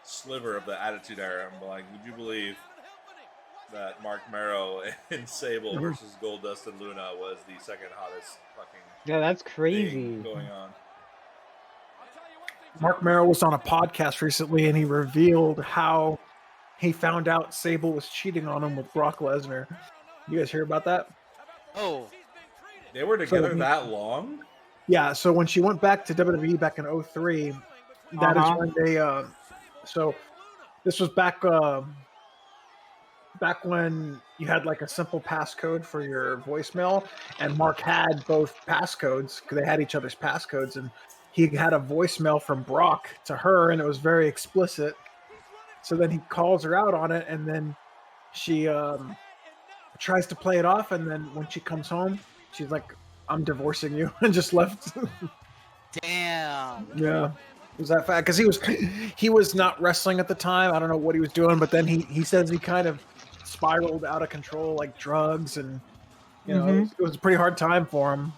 sliver of the Attitude Era. I'm like, would you believe that Mark Merrill and Sable versus Goldust and Luna was the second hottest fucking that's crazy thing going on? Mark Merrill was on a podcast recently, and he revealed how he found out Sable was cheating on him with Brock Lesnar. You guys hear about that? Oh. They were together that long? Yeah, so when she went back to WWE back in 2003, that is when they... so this was back when you had like a simple passcode for your voicemail, and Mark had both passcodes because they had each other's passcodes, and he had a voicemail from Brock to her, and it was very explicit. So then he calls her out on it, and then she tries to play it off, and then when she comes home, she's like, I'm divorcing you, and just left. Damn. Yeah. It was that fact? Because he was not wrestling at the time. I don't know what he was doing, but then he says he kind of spiraled out of control, like drugs, and you know, it was a pretty hard time for him.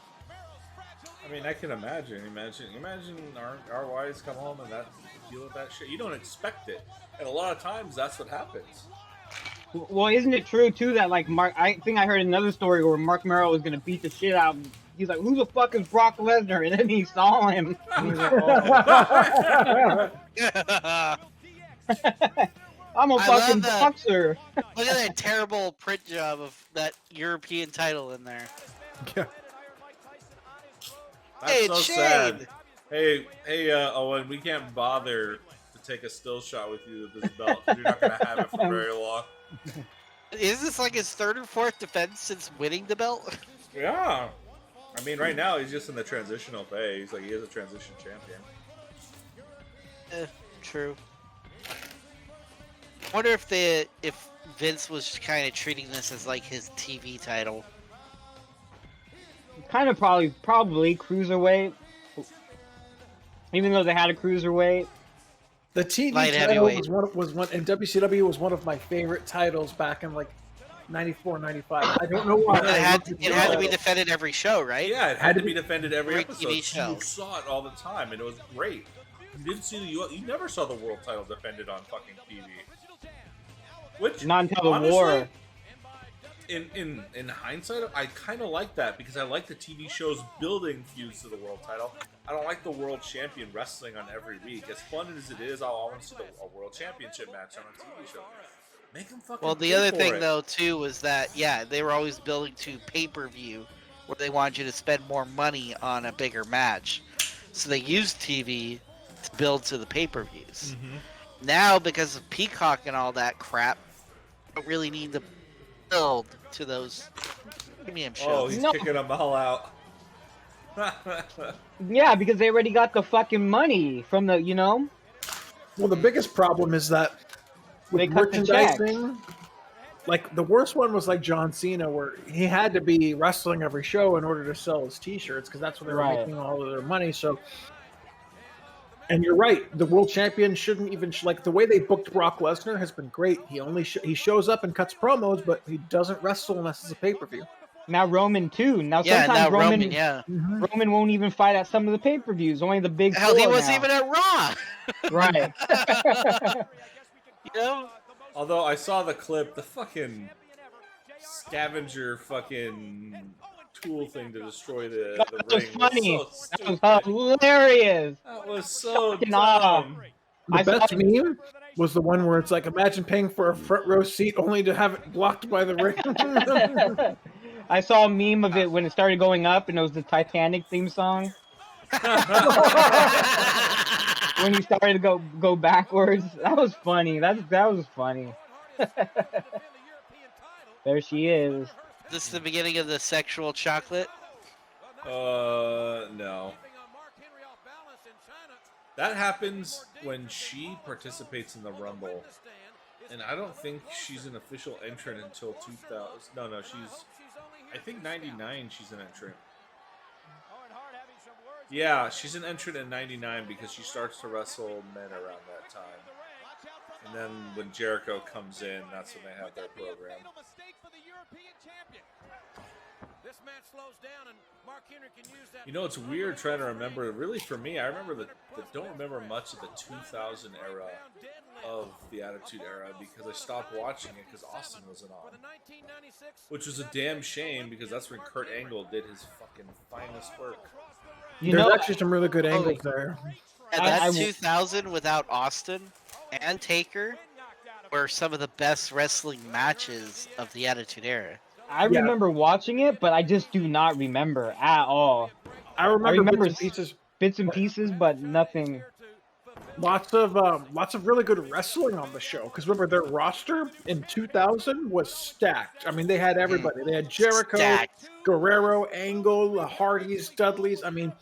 I mean, I can imagine. Imagine our wives come home and deal with that shit. You don't expect it, and a lot of times that's what happens. Well, isn't it true too that like Mark? I think I heard another story where Mark Merrill was gonna beat the shit out. He's like, "Who the fuck is Brock Lesnar?" And then he saw him. And he's like, oh. I'm a fucking boxer. Look at that terrible print job of that European title in there. Yeah. That's so sad. Hey, Owen, we can't bother to take a still shot with you with this belt. You're not gonna have it for very long. Is this like his third or fourth defense since winning the belt? Yeah. I mean, right now he's just in the transitional phase. Like, he is a transition champion. True. I wonder if Vince was kind of treating this as like his TV title. Kind of probably cruiserweight. Even though they had a cruiserweight. The TV title was one, and WCW was one of my favorite titles back in like 94, 95. I don't know why. It had to be defended every show, right? Yeah, it had to be defended every episode. TV show. You saw it all the time, and it was great. You didn't see you never saw the world title defended on fucking TV. Which, not until the war. In hindsight, I kind of like that because I like the TV shows building feuds to the world title. I don't like the world champion wrestling on every week. As fun as it is, I'll want to see a world championship match on a TV show. Make them fucking. Well, the other thing though too was that they were always building to pay-per-view, where they wanted you to spend more money on a bigger match, so they used TV to build to the pay-per-views. Mm-hmm. Now, because of Peacock and all that crap, you don't really need to build to those premium shows. Oh, he's kicking them all out. Yeah, because they already got the fucking money from the, Well, the biggest problem is that with merchandising, like the worst one was like John Cena, where he had to be wrestling every show in order to sell his T-shirts because that's where they were making all of their money. So, and you're right, the world champion shouldn't even like the way they booked Brock Lesnar has been great. He only he shows up and cuts promos, but he doesn't wrestle unless it's a pay-per-view. Now Roman too. Now sometimes Roman won't even fight at some of the pay-per-views. Only the big. Hell, he wasn't even at Raw. Right. Although I saw the clip, the fucking scavenger fucking tool thing to destroy the ring. Funny. Was so that was hilarious. That was so dumb. The best meme was the one where it's like, imagine paying for a front row seat only to have it blocked by the ring. I saw a meme of it when it started going up, and it was the Titanic theme song. When he started to go backwards, that was funny. That was funny. There she is. Is this the beginning of the sexual chocolate? No. That happens when she participates in the Rumble, and I don't think she's an official entrant until 2000. No, she's. I think 99. She's an entrant. Yeah, she's an entrant in 99 because she starts to wrestle men around that time. And then when Jericho comes in, that's when they have their program. You know, it's weird trying to remember. Really, for me, I remember don't remember much of the 2000 era of the Attitude Era because I stopped watching it because Austin wasn't on. Which was a damn shame because that's when Kurt Angle did his fucking finest work. There's actually some really good angles there. And that 2000 without Austin and Taker were some of the best wrestling matches of the Attitude Era. I remember watching it, but I just do not remember at all. I remember bits and pieces, but nothing. Lots of really good wrestling on the show. Because remember, their roster in 2000 was stacked. I mean, they had everybody. They had Jericho, Guerrero, Angle, the Hardys, Dudleys. I mean,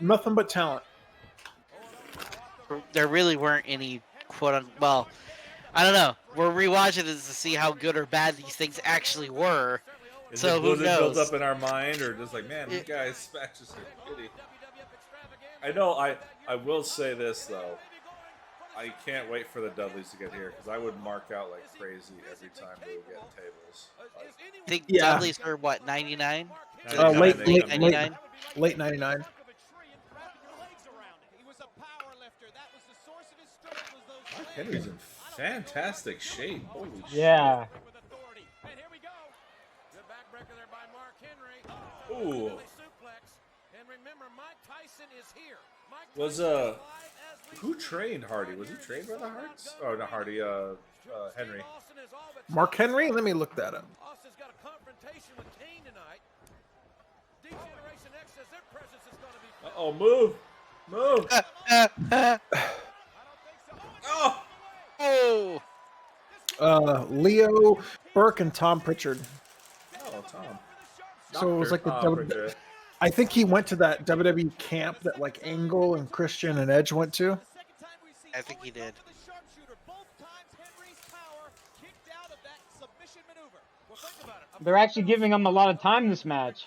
nothing but talent. There really weren't any well, I don't know. We're rewatching this to see how good or bad these things actually were. Was it built up in our mind, or just like, man, these guys matches are shitty? I know. I will say this though. I can't wait for the Dudleys to get here because I would mark out like crazy every time we would get tables. I think Dudleys were what, 99? Late 99. Late 99. Henry's in fantastic shape. Holy shit. Yeah. Ooh. Was who trained Hardy? Was he trained by the Harts? Oh, not Hardy. Henry. Mark Henry. Let me look that up. Oh, move. Oh. Leo Burke and Tom Pritchard. Oh, Tom. So it was like the I think he went to that WWE camp that like Angle and Christian and Edge went to. I think he did. They're actually giving him a lot of time this match.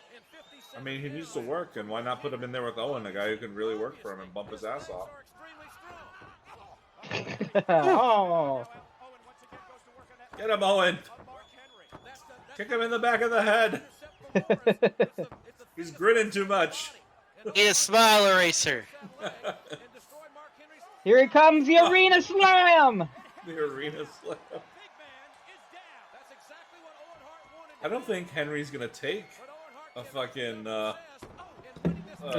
I mean, he needs to work, and why not put him in there with Owen, a guy who can really work for him and bump his ass off? Oh. Get him, Owen! Kick him in the back of the head! He's grinning too much. He is smile eraser. Here he comes, the arena slam! The arena slam. I don't think Henry's gonna take a fucking a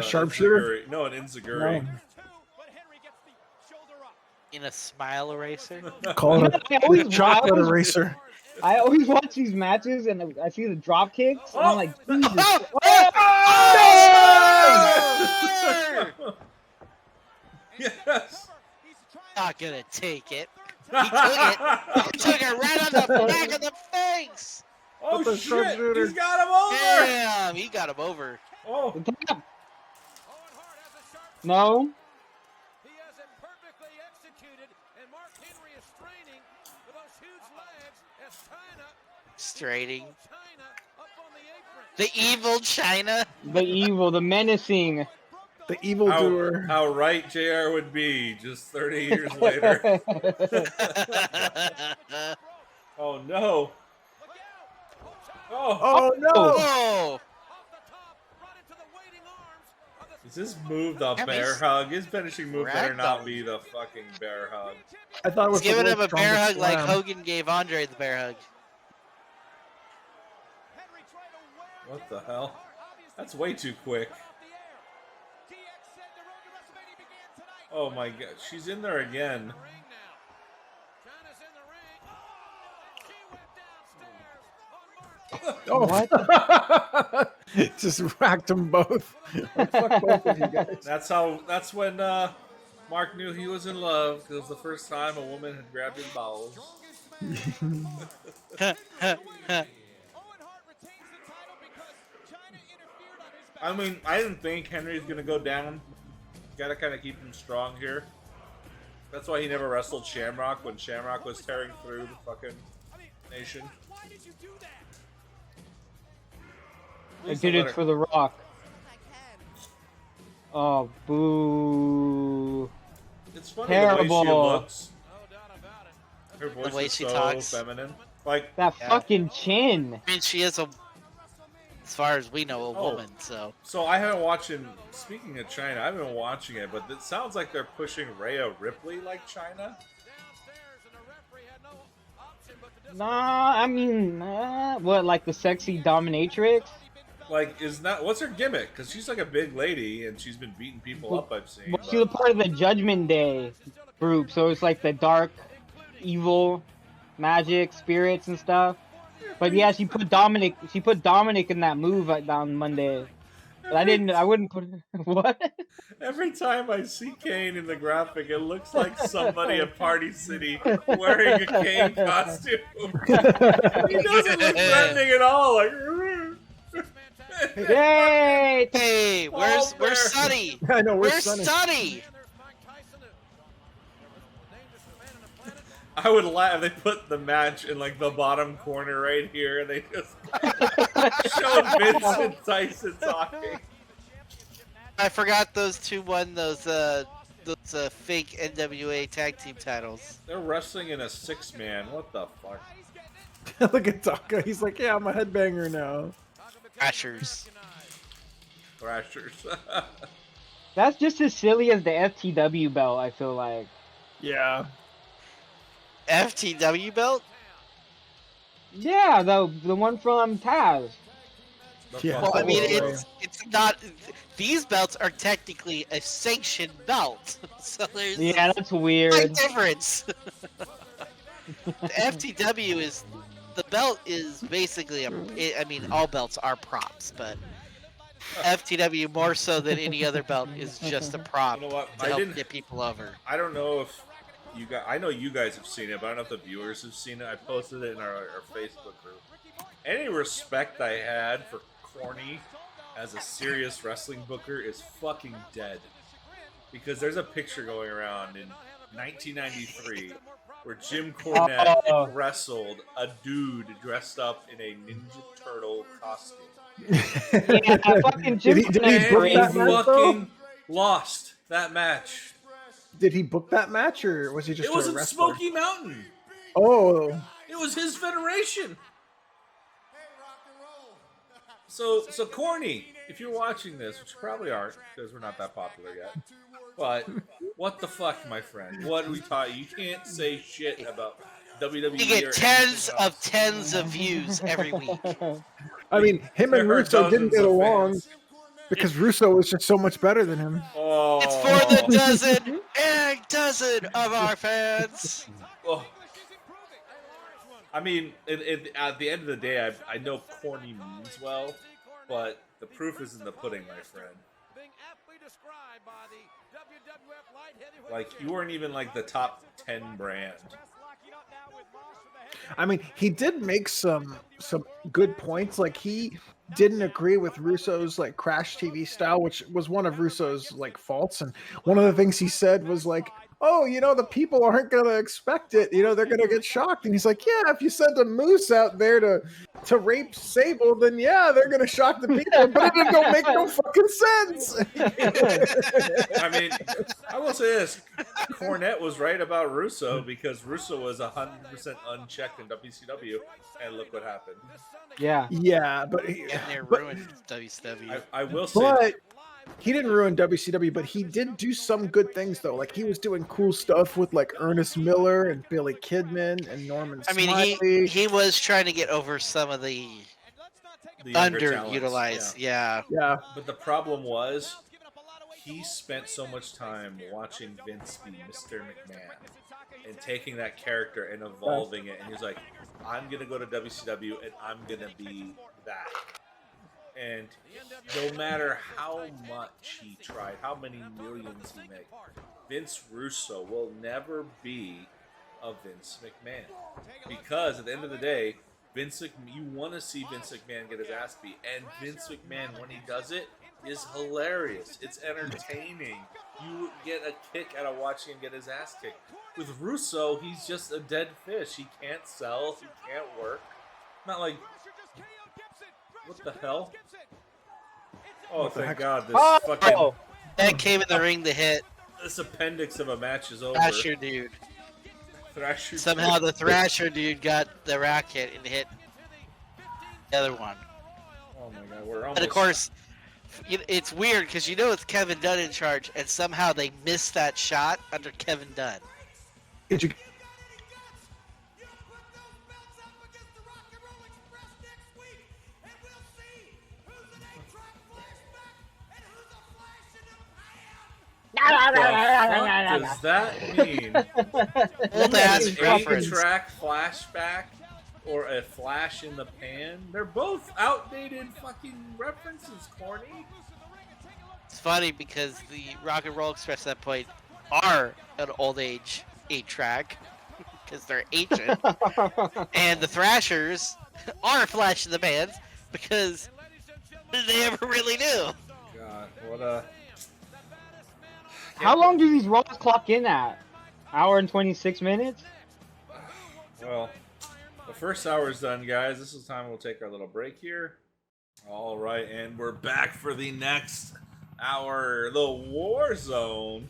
sharpshooter. No, an enziguri. No. In a smile eraser. Call it a chocolate eraser. I always watch these matches and I see the drop kicks. And I'm like, Jesus. Yes. Not gonna take it. He took it. He took it right on the back of the face. Oh shit! He's got him over. Damn, he got him over. Oh. No. Straining. The evil China. The evil, the menacing. The evil doer. How right JR would be just 30 years later. Oh no. Oh no. Oh. Is this move the bear hug? His finishing move better not be the fucking bear hug. I thought it was giving him a bear hug like Hogan gave Andre the bear hug. What the hell? That's way too quick. Oh my god, she's in there again. Oh, what? Just racked them both. Like, fuck both of you guys. That's when Mark knew he was in love, because it was the first time a woman had grabbed his bowels. I mean, I didn't think Henry's gonna go down. Gotta kind of keep him strong here. That's why he never wrestled Shamrock when Shamrock was tearing through the fucking nation. I did it for The Rock. Oh, boo. It's funny Terrible. the way she looks. Her voice The way is she so talks. feminine. Like that fucking chin. I mean, she is as far as we know, a woman. So I haven't watching. Speaking of China, I haven't been watching it, but it sounds like they're pushing Rhea Ripley like China. Nah, I mean, what, like the sexy dominatrix? Like, what's her gimmick? Because she's like a big lady and she's been beating people up. I've seen. Well, she's a part of the Judgment Day group, so it's like the dark, evil, magic spirits and stuff. But yeah, she put Dominic in that move on Monday. But I wouldn't put what? Every time I see Kane in the graphic, it looks like somebody at Party City wearing a Kane costume. He doesn't look threatening at all. Like, Yay! Hey, where's Sonny? I know, where's Sonny? I would laugh if they put the match in like the bottom corner right here and they just showed Vince and Tyson talking. I forgot those two won those fake NWA Tag Team Titles. They're wrestling in a 6-man. What the fuck? Look at Taka. He's like, yeah, I'm a headbanger now. Thrashers. That's just as silly as the FTW belt, I feel like. Yeah. FTW belt? Yeah, the one from Taz. Yeah. Well, I mean, it's not. These belts are technically a sanctioned belt, so there's that's weird. a difference. The FTW is the belt is basically I mean, all belts are props, but FTW more so than any other belt is just a prop You know what? to help get people over. I don't know if you guys. I know you guys have seen it, but I don't know if the viewers have seen it. I posted it in our Facebook group. Any respect I had for Corny as a serious wrestling booker is fucking dead. Because there's a picture going around in 1993 where Jim Cornette wrestled a dude dressed up in a Ninja Turtle costume. Yeah, fucking Jim Cornette fucking lost that match. Did he book that match, or was he just? It was a at wrestler? Smoky Mountain. Oh, it was his federation. So Corny, if you're watching this, which you probably aren't because we're not that popular yet, but what the fuck, my friend? What are we talking? You can't say shit about WWE. You get tens of views every week. I mean, him and Russo didn't get along because Russo was just so much better than him. Oh. It's for the dozen of our fans. Oh. I mean, at the end of the day, I know Corny means well, but the proof is in the pudding, my friend. Like, you weren't even like the top 10 brand. I mean, he did make some good points. Like, he didn't agree with Russo's like Crash TV style, which was one of Russo's like faults. And one of the things he said was like, "Oh, the people aren't gonna expect it. They're gonna get shocked." And he's like, "Yeah, if you sent a moose out there to rape Sable, then yeah, they're gonna shock the people. But it don't make no fucking sense." I mean, I will say this: Cornette was right about Russo because Russo was 100% unchecked in WCW, and look what happened. Yeah, but they ruined WCW. I will say, but he didn't ruin WCW, but he did do some good things though. Like, he was doing cool stuff with like Ernest Miller and Billy Kidman and Norman Smiley. I mean, he was trying to get over some of the underutilized. Yeah. But the problem was, he spent so much time watching Vince be Mr. McMahon and taking that character and evolving it, and he was like, "I'm gonna go to WCW and I'm gonna be that." And no matter how much he tried, how many millions he made, Vince Russo will never be a Vince McMahon. Because at the end of the day, you want to see Vince McMahon get his ass beat. And Vince McMahon, when he does it, is hilarious. It's entertaining. You get a kick out of watching him get his ass kicked. With Russo, he's just a dead fish. He can't sell. He can't work. Not like... What the hell? Oh, thank God! This fucking that came in the ring to hit. This appendix of a match is over. Thrasher dude. Somehow the Thrasher dude got the racket and hit the other one. Oh my God! We're almost. And of course, it's weird because it's Kevin Dunn in charge, and somehow they missed that shot under Kevin Dunn. Did you? What does that mean? Old ass an reference. 8-track flashback or a flash in the pan? They're both outdated fucking references, Corny. It's funny because the Rock and Roll Express at that point are an old age 8-track because they're ancient, and the Thrashers are flash in the pans because they ever really knew. God, what a. How long do these Raws clock in at? Hour and 26 minutes? Well, the first hour is done, guys. This is time we'll take our little break here. All right, and we're back for the next hour, the War Zone.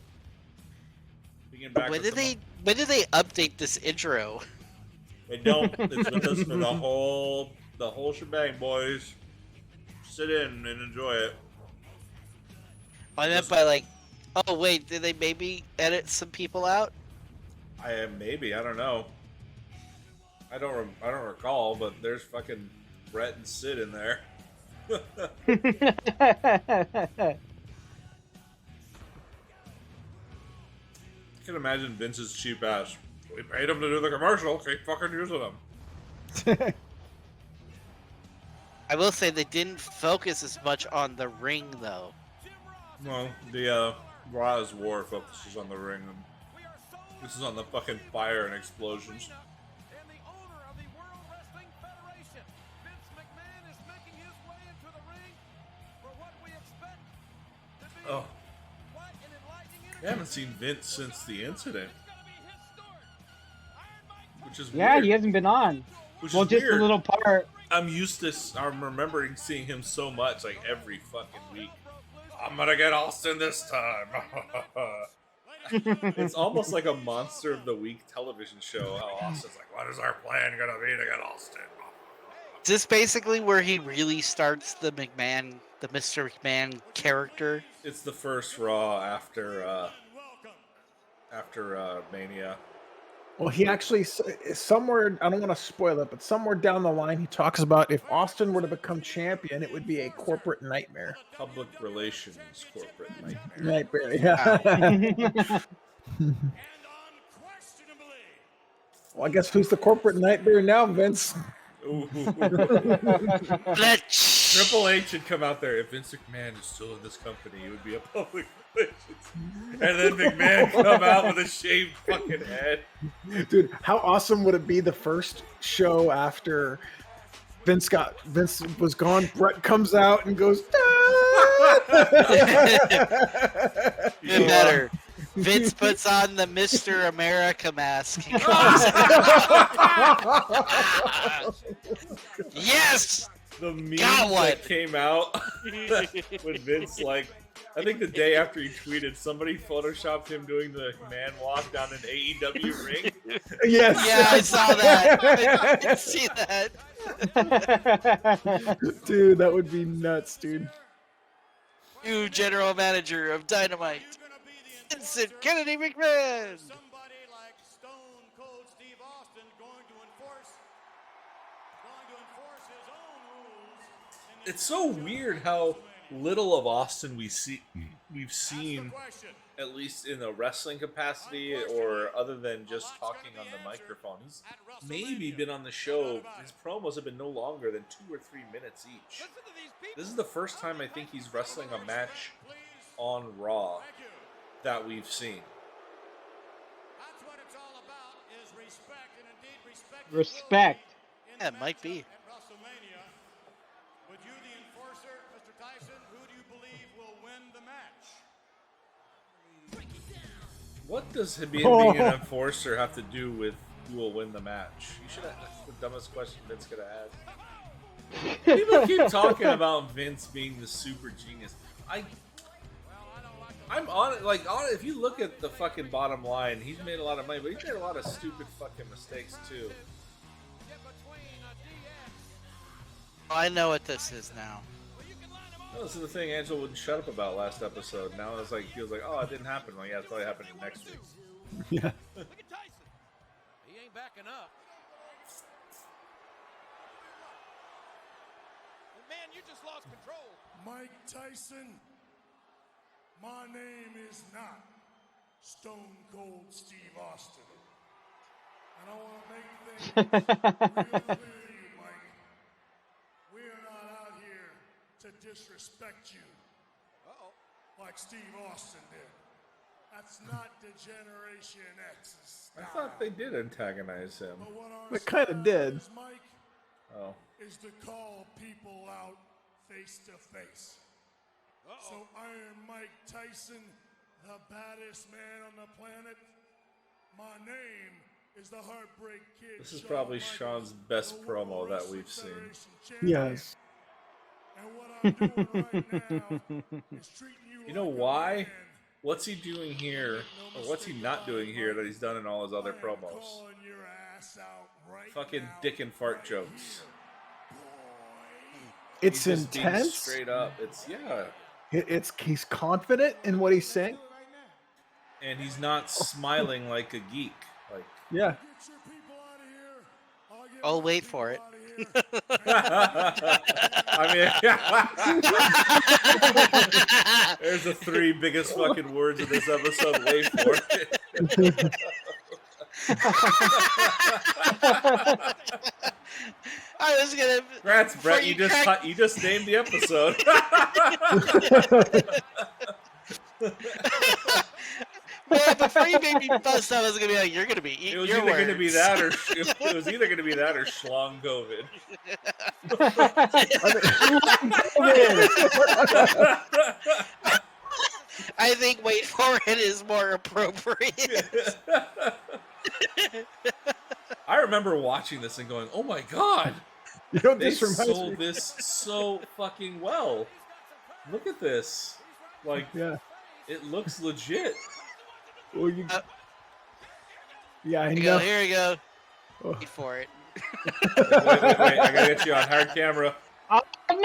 When did they update this intro? They don't. It's with us for the whole shebang, boys. Sit in and enjoy it. I meant by like, oh wait, did they maybe edit some people out? Maybe, I don't know. I don't recall, but there's fucking Bret and Sid in there. I can imagine Vince's cheap ass. We paid him to do the commercial. Keep fucking using them. I will say they didn't focus as much on the ring, though. Well, the Raw's War focuses on the ring. And this is on the fucking fire and explosions. Oh. I haven't seen Vince since the incident. which is weird. He hasn't been on. Which well, is just weird. a little part. I'm remembering seeing him so much, like every fucking week. I'm gonna get Austin this time. It's almost like a Monster of the Week television show. How Austin's like, what is our plan gonna be to get Austin? Is this basically where he really starts the Mr. McMahon character? It's the first Raw after Mania. Well, he actually, somewhere, I don't want to spoil it, but somewhere down the line, he talks about if Austin were to become champion, it would be a corporate nightmare. Public relations corporate nightmare. Nightmare, yeah. Well, I guess who's the corporate nightmare now, Vince? Triple H should come out there. If Vince McMahon is still in this company, it would be a public relations. And then McMahon come out with a shaved fucking head. Dude, how awesome would it be the first show after Vince was gone? Bret comes out and goes, Even better. Vince puts on the Mr. America mask. Yes! The meme that came out when Vince, like, I think the day after he tweeted, somebody photoshopped him doing the man walk down an AEW ring. Yes. Yeah, I saw that. I did see that. Dude, that would be nuts, dude. New general manager of Dynamite, Vincent Kennedy McMahon. Somebody like Stone Cold Steve Austin going to enforce his own rules. It's so weird how little of Austin we've seen, at least in a wrestling capacity, or other than just talking on the microphone. He's maybe been on the show. His promos have been no longer than 2 or 3 minutes each. This is the first time I think he's wrestling a match on Raw that we've seen. That's what it's all about, is respect, and indeed Respect. Yeah, it might be. At WrestleMania, with you the enforcer, Mr. Tyson, who do you believe will win the match? What does being an enforcer have to do with who will win the match? That's the dumbest question Vince could have asked. People keep talking about Vince being the super genius. I'm on it. Like, if you look at the fucking bottom line, he's made a lot of money, but he's made a lot of stupid fucking mistakes too. I know what this is now. No, this is the thing Angela wouldn't shut up about last episode. Now it's like, feels like, oh, it didn't happen. Well, yeah, it's probably happening next week. Yeah. Look at Tyson. He ain't backing up. Man, you just lost control. Mike Tyson, my name is not Stone Cold Steve Austin. And I want to make things real clear to you, Mike. We are not out here to disrespect you like Steve Austin did. That's not Degeneration X's style. I thought they did antagonize him. But what our They kind of did. is, Mike, is to call people out face to face. So Iron Mike Tyson, the baddest man on the planet, my name is the Heartbreak Kid. This is probably Sean's best promo that we've seen. Yes. And what I'm doing right now is treating you You know like a why? man. What's he doing here, or what's he not doing here that he's done in all his other promos? Calling your ass out right Fucking now, dick and fart jokes. It's He's just being intense. straight up. He's confident in what he's saying. And he's not smiling like a geek. Like, Yeah. Get your people out of here. I'll get I'll my wait people for it. out of here. I mean, there's the 3 biggest fucking words of this episode. Wait for it. I was gonna. Congrats, Brett. You just named the episode. Man, before you made me bust, I was gonna be like, "You're gonna be eating It was your either words." going to be that, or it was either going to be that, or Schlong COVID. I think "wait for it" is more appropriate. I remember watching this and going, "Oh my god, they sold this so fucking well. Look at this, like, it looks legit." Well, yeah, I know. Here we go. Wait for it. Wait, I gotta get you on hard camera. Oh, no!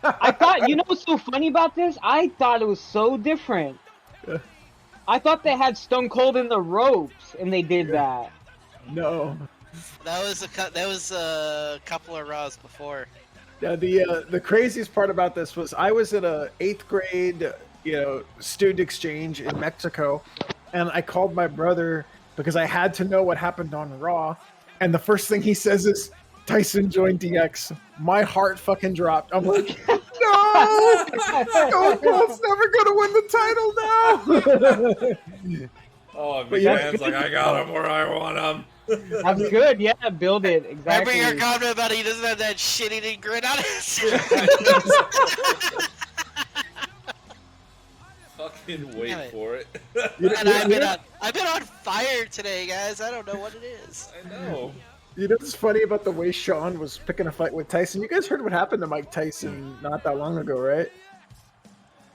I thought, you know what's so funny about this? I thought it was so different. I thought they had Stone Cold in the ropes, and they did that. No. That was a couple of Raws before. Yeah, the craziest part about this was I was at a 8th grade, student exchange in Mexico, and I called my brother because I had to know what happened on Raw, and the first thing he says is, Tyson joined DX. My heart fucking dropped. I'm like, no! Stone Cold's never gonna win the title now! Oh, McMahon's like, I got him where I want him. That's good, yeah, build it, exactly. Remember your comment about he doesn't have that shit-eating grin on his Fucking wait for it. And I've been on fire today, guys. I don't know what it is. I know. You know what's funny about the way Sean was picking a fight with Tyson? You guys heard what happened to Mike Tyson not that long ago, right?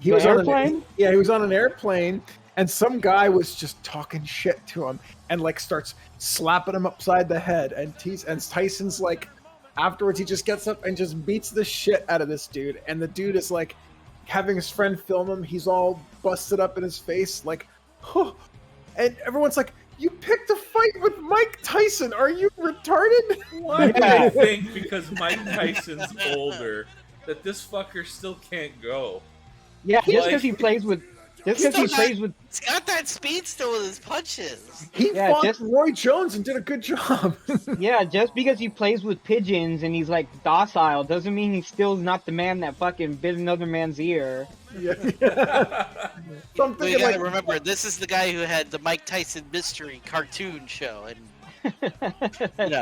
He was on an airplane? He was on an airplane, and some guy was just talking shit to him and like starts slapping him upside the head. And Tyson's like, afterwards he just gets up and just beats the shit out of this dude. And the dude is like having his friend film him. He's all busted up in his face, like, huh. And everyone's like, you picked a fight with Mike Tyson. Are you retarded? Why do they think because Mike Tyson's older that this fucker still can't go? Yeah, just because he plays with... He's got that speed still with his punches. He fought Roy Jones and did a good job. Yeah, just because he plays with pigeons and he's like docile doesn't mean he's still not the man that fucking bit another man's ear. Yeah. We gotta remember, this is the guy who had the Mike Tyson mystery cartoon show, and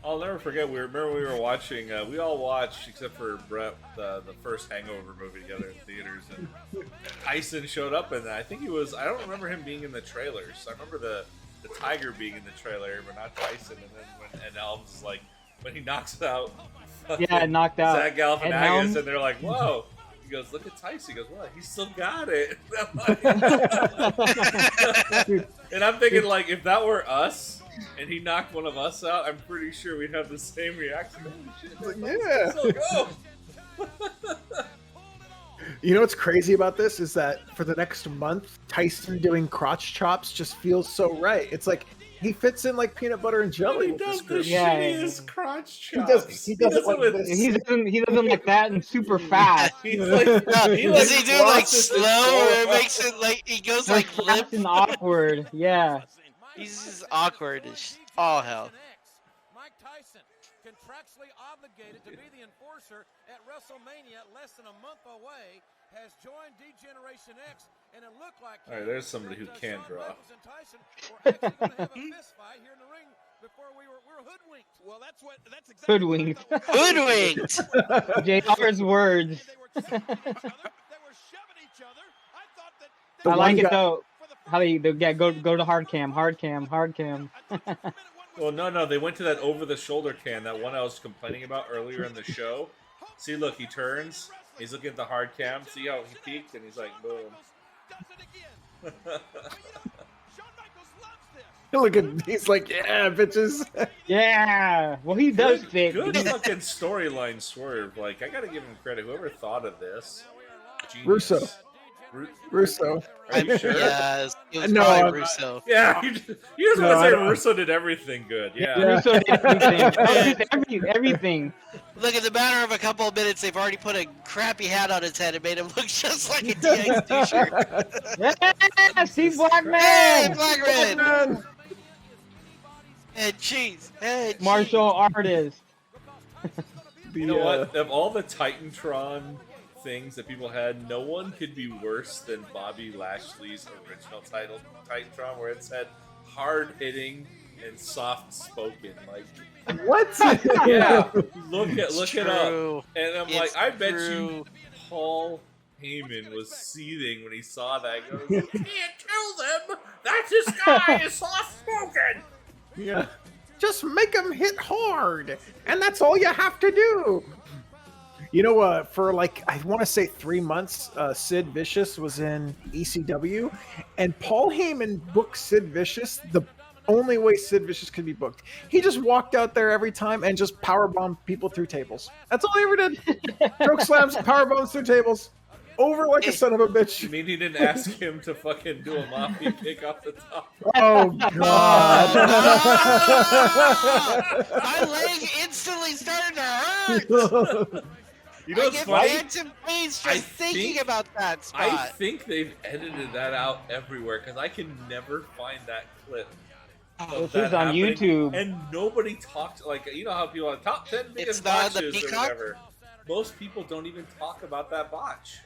I'll never forget. We were watching. We all watched, except for Bret, the first Hangover movie together in theaters, and Tyson showed up, and I think he was. I don't remember him being in the trailers. I remember the tiger being in the trailer, but not Tyson. And then when Elms is like, when he knocks out, knocked out Zach Galifianakis, and they're like, "Whoa." He goes, look at Tyson. He goes, well, he still got it. And I'm thinking, like, if that were us and he knocked one of us out, I'm pretty sure we'd have the same reaction. Holy shit, yeah. Still go. You know what's crazy about this is that for the next month, Tyson doing crotch chops just feels so right. It's like he fits in like peanut butter and jelly. He does the shittiest crotch chops. He does it like this. He doesn't like that and super fast. Does he do like slow or makes it like he goes like limp and awkward? Yeah. He's just awkward as all hell. Mike Tyson, contractually obligated to be the enforcer at Wrestlemania, less than a month away, has joined D-Generation X, and it looked like... All right, there's somebody who can draw. Tyson were actually going to have a fist fight here in the ring before we were hoodwinked. Well, that's exactly hoodwinked. Hoodwinked. JR's words. They were shoving each other. I thought that... I like it though. How they go to hard cam. Well, no, they went to that over-the-shoulder cam, that one I was complaining about earlier in the show. See, look, he turns, he's looking at the hard cam, see how he peeked, and he's like, boom. Look at, he's like, yeah, bitches. Yeah, well, he does fit. Good fucking storyline swerve. Like, I gotta give him credit. Whoever thought of this, genius. Russo. Are you sure? Yeah, it was probably Russo. Yeah, you just want to say Russo did everything good. Yeah. Russo did everything. Look, in the matter of a couple of minutes, they've already put a crappy hat on his head and made him look just like a DX t-shirt. Yeah, Steve Blackman! Hey, Blackman! Head cheese. Head martial artist. You know what? Of all the Titantron things that people had, no one could be worse than Bobby Lashley's original title, Titantron, where it said hard-hitting and soft-spoken. Like, what? Yeah, look it up. And I'm like, I bet you Paul Heyman was seething when he saw that. He goes, "You can't kill them! That this guy is soft-spoken!" Yeah. Just make him hit hard, and that's all you have to do. You know, for like, I want to say 3 months, Sid Vicious was in ECW, and Paul Heyman booked Sid Vicious the only way Sid Vicious could be booked. He just walked out there every time and just powerbombed people through tables. That's all he ever did. Choke slams, powerbombs through tables. Over like a son of a bitch. You mean he didn't ask him to fucking do a mafia kick off the top? Oh, God. My leg instantly started to hurt. You know what's funny? I get phantom pains just thinking about that spot. I think they've edited that out everywhere because I can never find that clip. This is on YouTube. And nobody talks, like, you know how people are top 10 biggest botches or whatever. Most people don't even talk about that botch.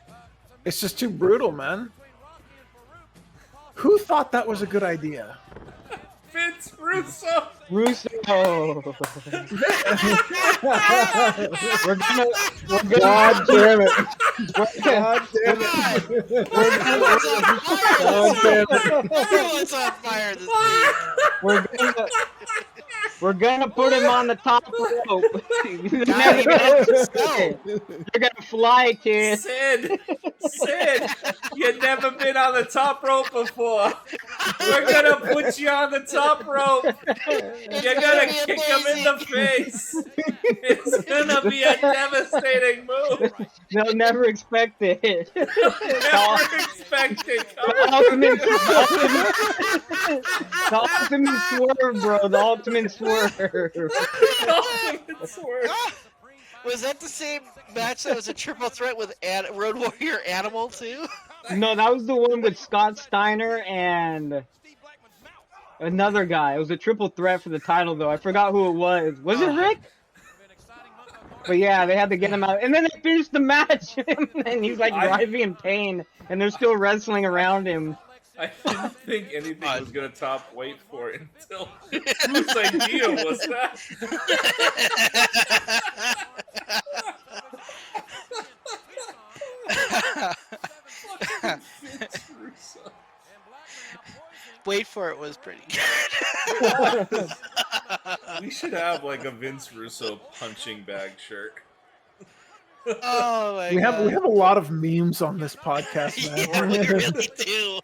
It's just too brutal, man. Who thought that was a good idea? Vince Russo. We're gonna God damn it. God damn it. Everyone's on fire this week. We're gonna put him on the top rope. You're gonna fly, kid. Sid, you've never been on the top rope before. We're gonna put you on the top rope. You're gonna kick him in the face. It's gonna be a devastating move. They'll never expect it. Never expect it. The ultimate swerve, bro. The ultimate swerve. Was that the same match that was a triple threat with Road Warrior Animal too? No, that was the one with Scott Steiner and another guy. It was a triple threat for the title, though. I forgot who it was. Was it Rick? But yeah, they had to get him out. And then they finished the match. And he's like writhing in pain. And they're still wrestling around him. I didn't think anything was going to top Wait For It until whose idea was that? Wait For It was pretty good. We should have like a Vince Russo punching bag shirt. Oh my God. We have a lot of memes on this podcast, man. Yeah, we really do.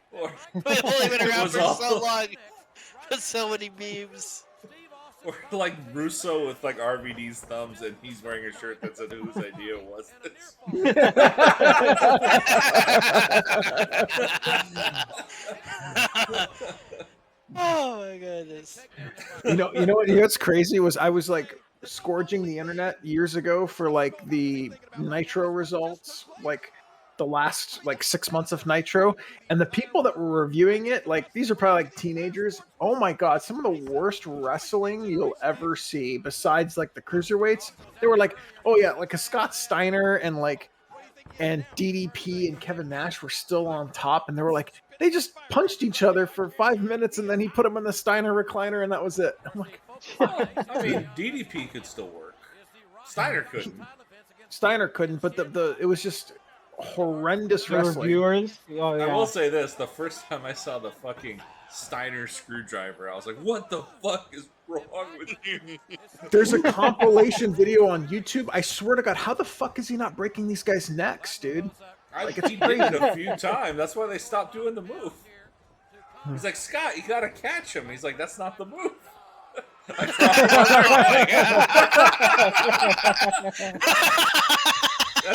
We've only been around for so long. With so many memes. Or like Russo with like RVD's thumbs and he's wearing a shirt that said whose idea was this. Oh my goodness. You know what's crazy was I was like scourging the internet years ago for like the Nitro results, like the last like 6 months of Nitro, and the people that were reviewing it, like these are probably like teenagers. Oh my God, some of the worst wrestling you'll ever see besides like the cruiserweights. They were like, oh yeah, like a Scott Steiner and DDP and Kevin Nash were still on top, and they were like, they just punched each other for 5 minutes and then he put him in the Steiner recliner and that was it. I'm like, I mean, DDP could still work. Steiner couldn't. But it was just horrendous wrestling. Reviewers? Oh, yeah. I will say this: the first time I saw the fucking Steiner screwdriver, I was like, "What the fuck is wrong with you?" There's a compilation video on YouTube. I swear to God, how the fuck is he not breaking these guys' necks, dude? He did it a few times. That's why they stopped doing the move. He's like, Scott, you gotta catch him. He's like, that's not the move. That's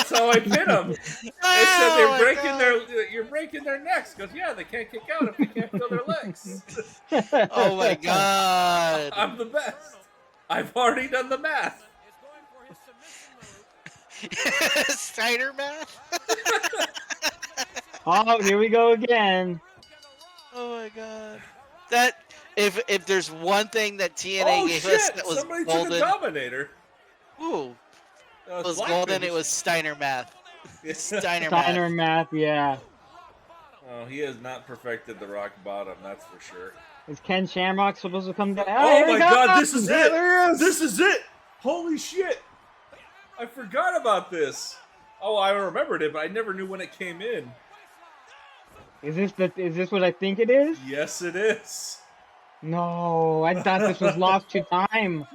how I pin them. They said you're breaking their necks. He goes, yeah, they can't kick out if they can't feel their legs. Oh my God. I'm the best. I've already done the math. Steiner math? Oh, here we go again. Oh my God. That if there's one thing that TNA gave us that was somebody golden. took a Dominator. Ooh. It was golden, it was Steiner math. Steiner math, yeah. Oh, he has not perfected the rock bottom, that's for sure. Is Ken Shamrock supposed to come down? Oh my God, this is it! This is it! Holy shit! I forgot about this. Oh, I remembered it, but I never knew when it came in. Is this what I think it is? Yes, it is. No, I thought this was lost to time.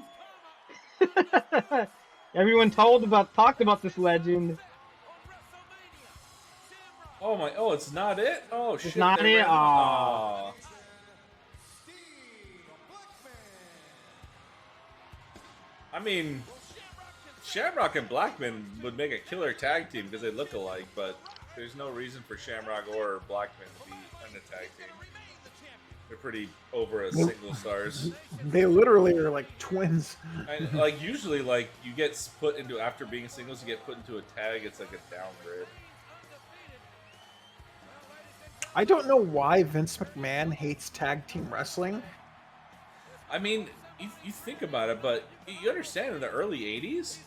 Everyone talked about this legend. Oh my! Oh, it's not it. Oh shit! It's not it. Aww. I mean, Shamrock and Blackman would make a killer tag team because they look alike, but there's no reason for Shamrock or Blackman to be in a tag team. They're pretty over as single stars. They literally are like twins. And, like usually, like you get put into after being singles, you get put into a tag. It's like a downgrade. I don't know why Vince McMahon hates tag team wrestling. I mean, you think about it, but you understand in the early 80s,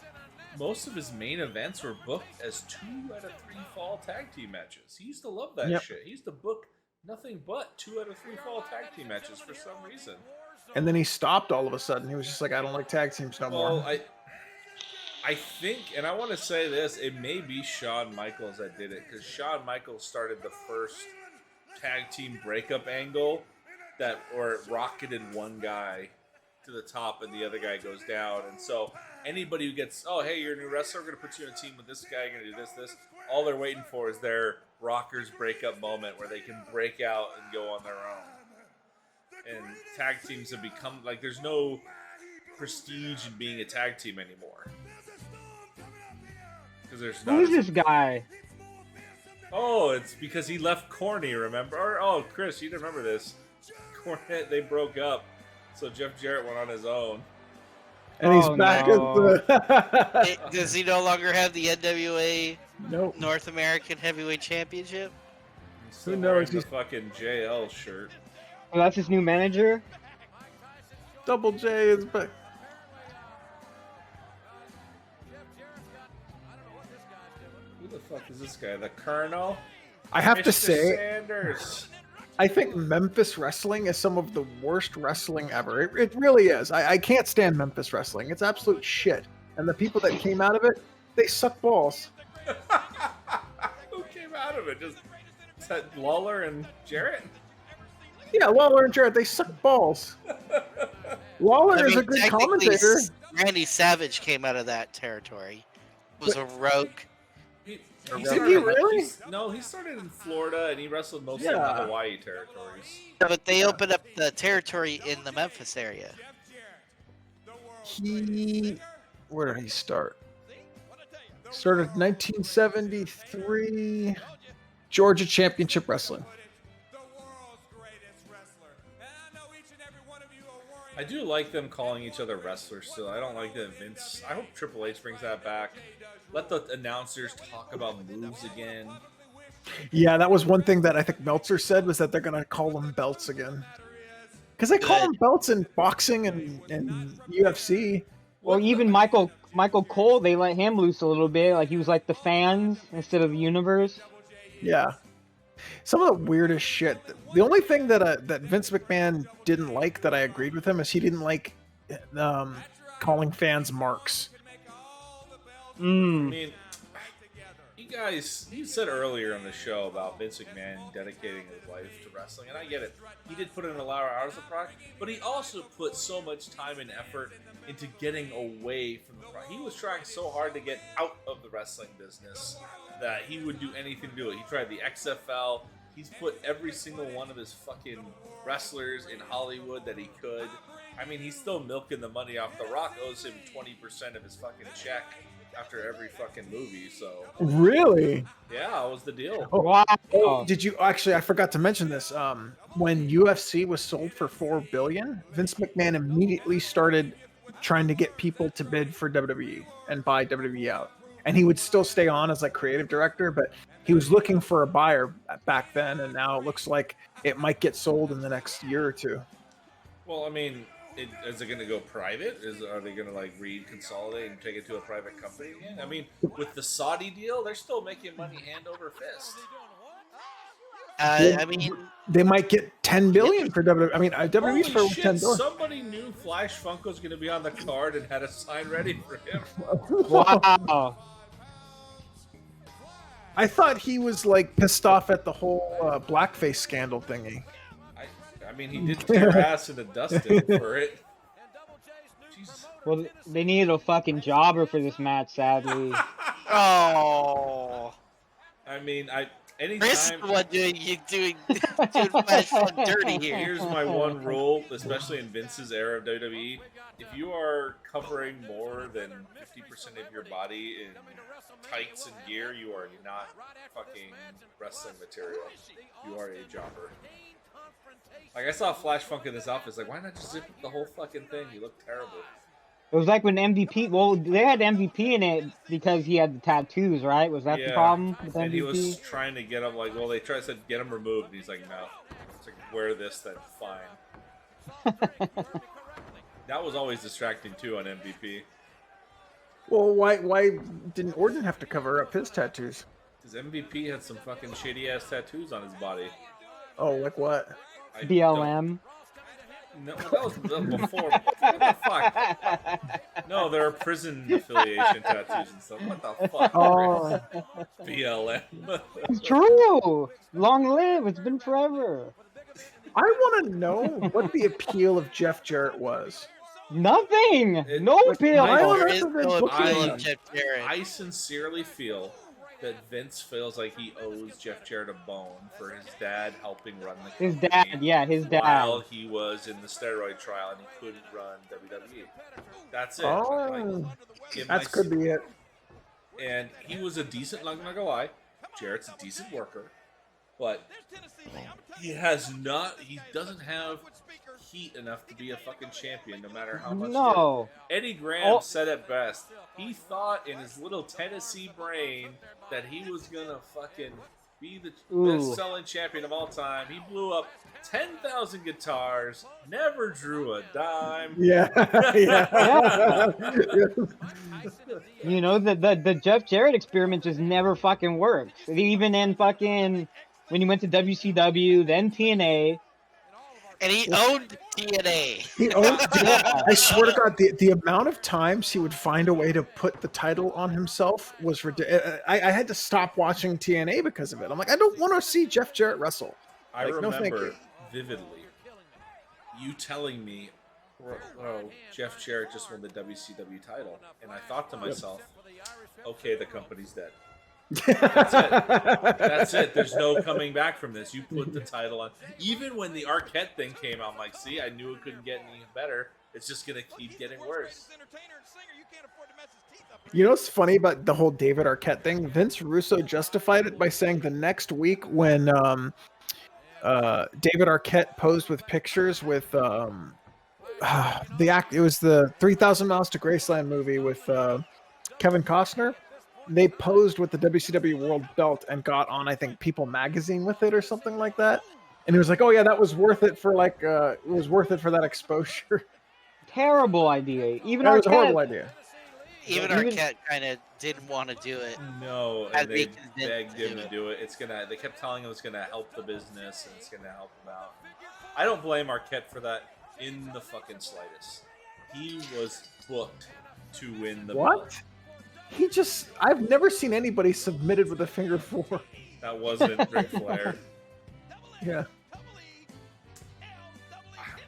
most of his main events were booked as 2 out of 3 fall tag team matches. He used to love that shit. He used to book nothing but 2 out of 3 fall tag team matches for some reason. And then he stopped all of a sudden. He was just like, I don't like tag teams no more. Well, I think, and I want to say this, it may be Shawn Michaels that did it, because Shawn Michaels started the first tag team breakup angle where it rocketed one guy to the top and the other guy goes down. And so anybody who gets, oh, hey, you're a new wrestler, we're going to put you in a team with this guy, you're going to do this. All they're waiting for is their rockers breakup moment where they can break out and go on their own. And tag teams have become, like, there's no prestige in being a tag team anymore. Because there's not. Who's this guy? Oh, it's because he left Corny, remember? Oh, Chris, you didn't remember this. Cornette, they broke up, so Jeff Jarrett went on his own. And he's back at the... Does he no longer have the NWA North American Heavyweight Championship? Who knows? He's the fucking JL shirt. Oh, that's his new manager? Double J is back. Who the fuck is this guy? The Colonel? I have Mr. to say, Sanders. I think Memphis wrestling is some of the worst wrestling ever. It really is. I can't stand Memphis wrestling. It's absolute shit. And the people that came out of it, they suck balls. Who came out of it? Is that Lawler and Jarrett? Yeah, Lawler and Jarrett, they suck balls. Lawler is a good commentator. Randy Savage came out of that territory. Was a rogue. Did he really? No, he started in Florida and he wrestled mostly in the Hawaii territories. Yeah, but they opened up the territory in the Memphis area. Where did he start? Started 1973, Georgia Championship Wrestling. I do like them calling each other wrestlers still. I don't like that Vince. I hope Triple H brings that back. Let the announcers talk about moves again. Yeah, that was one thing that I think Meltzer said, was that they're going to call them belts again. Because they call them belts in boxing and UFC. Well, even Michael Cole, they let him loose a little bit. Like, he was like the fans instead of the universe. Yeah. Some of the weirdest shit. The only thing that Vince McMahon didn't like that I agreed with him is he didn't like calling fans marks. I mean, you said earlier on the show about Vince McMahon dedicating his life to wrestling, and I get it. He did put in a lot of hours of product, but he also put so much time and effort into getting away from the product. He was trying so hard to get out of the wrestling business that he would do anything to do it. He tried the XFL. He's put every single one of his fucking wrestlers in Hollywood that he could. I mean, he's still milking the money off. The Rock owes him 20% of his fucking check after every fucking movie, so. Really? Yeah, that was the deal. Oh, wow. Oh, did you actually? I forgot to mention this. When UFC was sold for $4 billion, Vince McMahon immediately started trying to get people to bid for WWE and buy WWE out. And he would still stay on as like creative director, but he was looking for a buyer back then, and now it looks like it might get sold in the next year or two. Well, I mean, is it going to go private? Are they going to like consolidate and take it to a private company again? I mean, with the Saudi deal, they're still making money hand over fist. I mean, they might get $10 billion for WWE. I mean, WWE's for $10 billion. Somebody knew Flash Funko's going to be on the card and had a sign ready for him. Wow. I thought he was like pissed off at the whole blackface scandal thingy. I mean, he did tear ass into Dustin for it. Jesus. Well, they needed a fucking jobber for this match, sadly. Oh. I mean, anytime. Chris is the one doing Flash Funk dirty here. Here's my one rule, especially in Vince's era of WWE: if you are covering more than 50% of your body in tights and gear, you are not fucking wrestling material. You are a jobber. Like, I saw Flash Funk in this office. Like, why not just zip up the whole fucking thing? He looked terrible. It was like when MVP. Well, they had MVP in it because he had the tattoos, right? Was that the problem with MVP? And he was trying to get him, like, well, they tried to get him removed, and he's like, no. It's like, wear this, then fine. That was always distracting too on MVP. Well, why didn't Orton have to cover up his tattoos? Because MVP had some fucking shady ass tattoos on his body. Oh, like what? BLM. No, that was before. What the fuck? No, there are prison affiliation tattoos and stuff. What the fuck? Oh. BLM. It's true. Long live. It's been forever. I want to know what the appeal of Jeff Jarrett was. Nothing. No appeal. I sincerely feel that Vince feels like he owes Jeff Jarrett a bone for his dad helping run the company. His dad, his dad. While he was in the steroid trial and he couldn't run WWE. That's it. Oh, that could be it. And he was a decent, I'm not gonna lie, Jarrett's a decent worker, but he doesn't have heat enough to be a fucking champion, no matter how much. No. Eddie Graham said it best. He thought in his little Tennessee brain that he was gonna fucking be the best-selling champion of all time. He blew up 10,000 guitars, never drew a dime. Yeah. You know, the Jeff Jarrett experiment just never fucking worked. Even in fucking when he went to WCW, then TNA. And he owned TNA. He owned TNA. I swear to God, the amount of times he would find a way to put the title on himself was ridiculous. I had to stop watching TNA because of it. I'm like, I don't want to see Jeff Jarrett wrestle. I remember vividly you telling me, oh, Jeff Jarrett just won the WCW title. And I thought to myself, okay, the company's dead. That's it. That's it. There's no coming back from this. You put the title on. Even when the Arquette thing came out, I'm like, see, I knew it couldn't get any better. It's just going to keep getting worse. You know what's funny about the whole David Arquette thing? Vince Russo justified it by saying the next week when David Arquette posed with pictures with it was the 3,000 Miles to Graceland movie with Kevin Costner. They posed with the WCW World Belt and got on, I think, People Magazine with it or something like that. And he was like, "Oh yeah, that was worth it for it was worth it for that exposure." Terrible idea. Even that Arquette, was a horrible idea. Even Arquette kind of didn't want to do it. No, and they begged him to do it. They kept telling him it's gonna help the business and it's gonna help him out. I don't blame Arquette for that in the fucking slightest. He was booked to win the belt. I've never seen anybody submitted with a finger four. That wasn't Ric Flair. Yeah.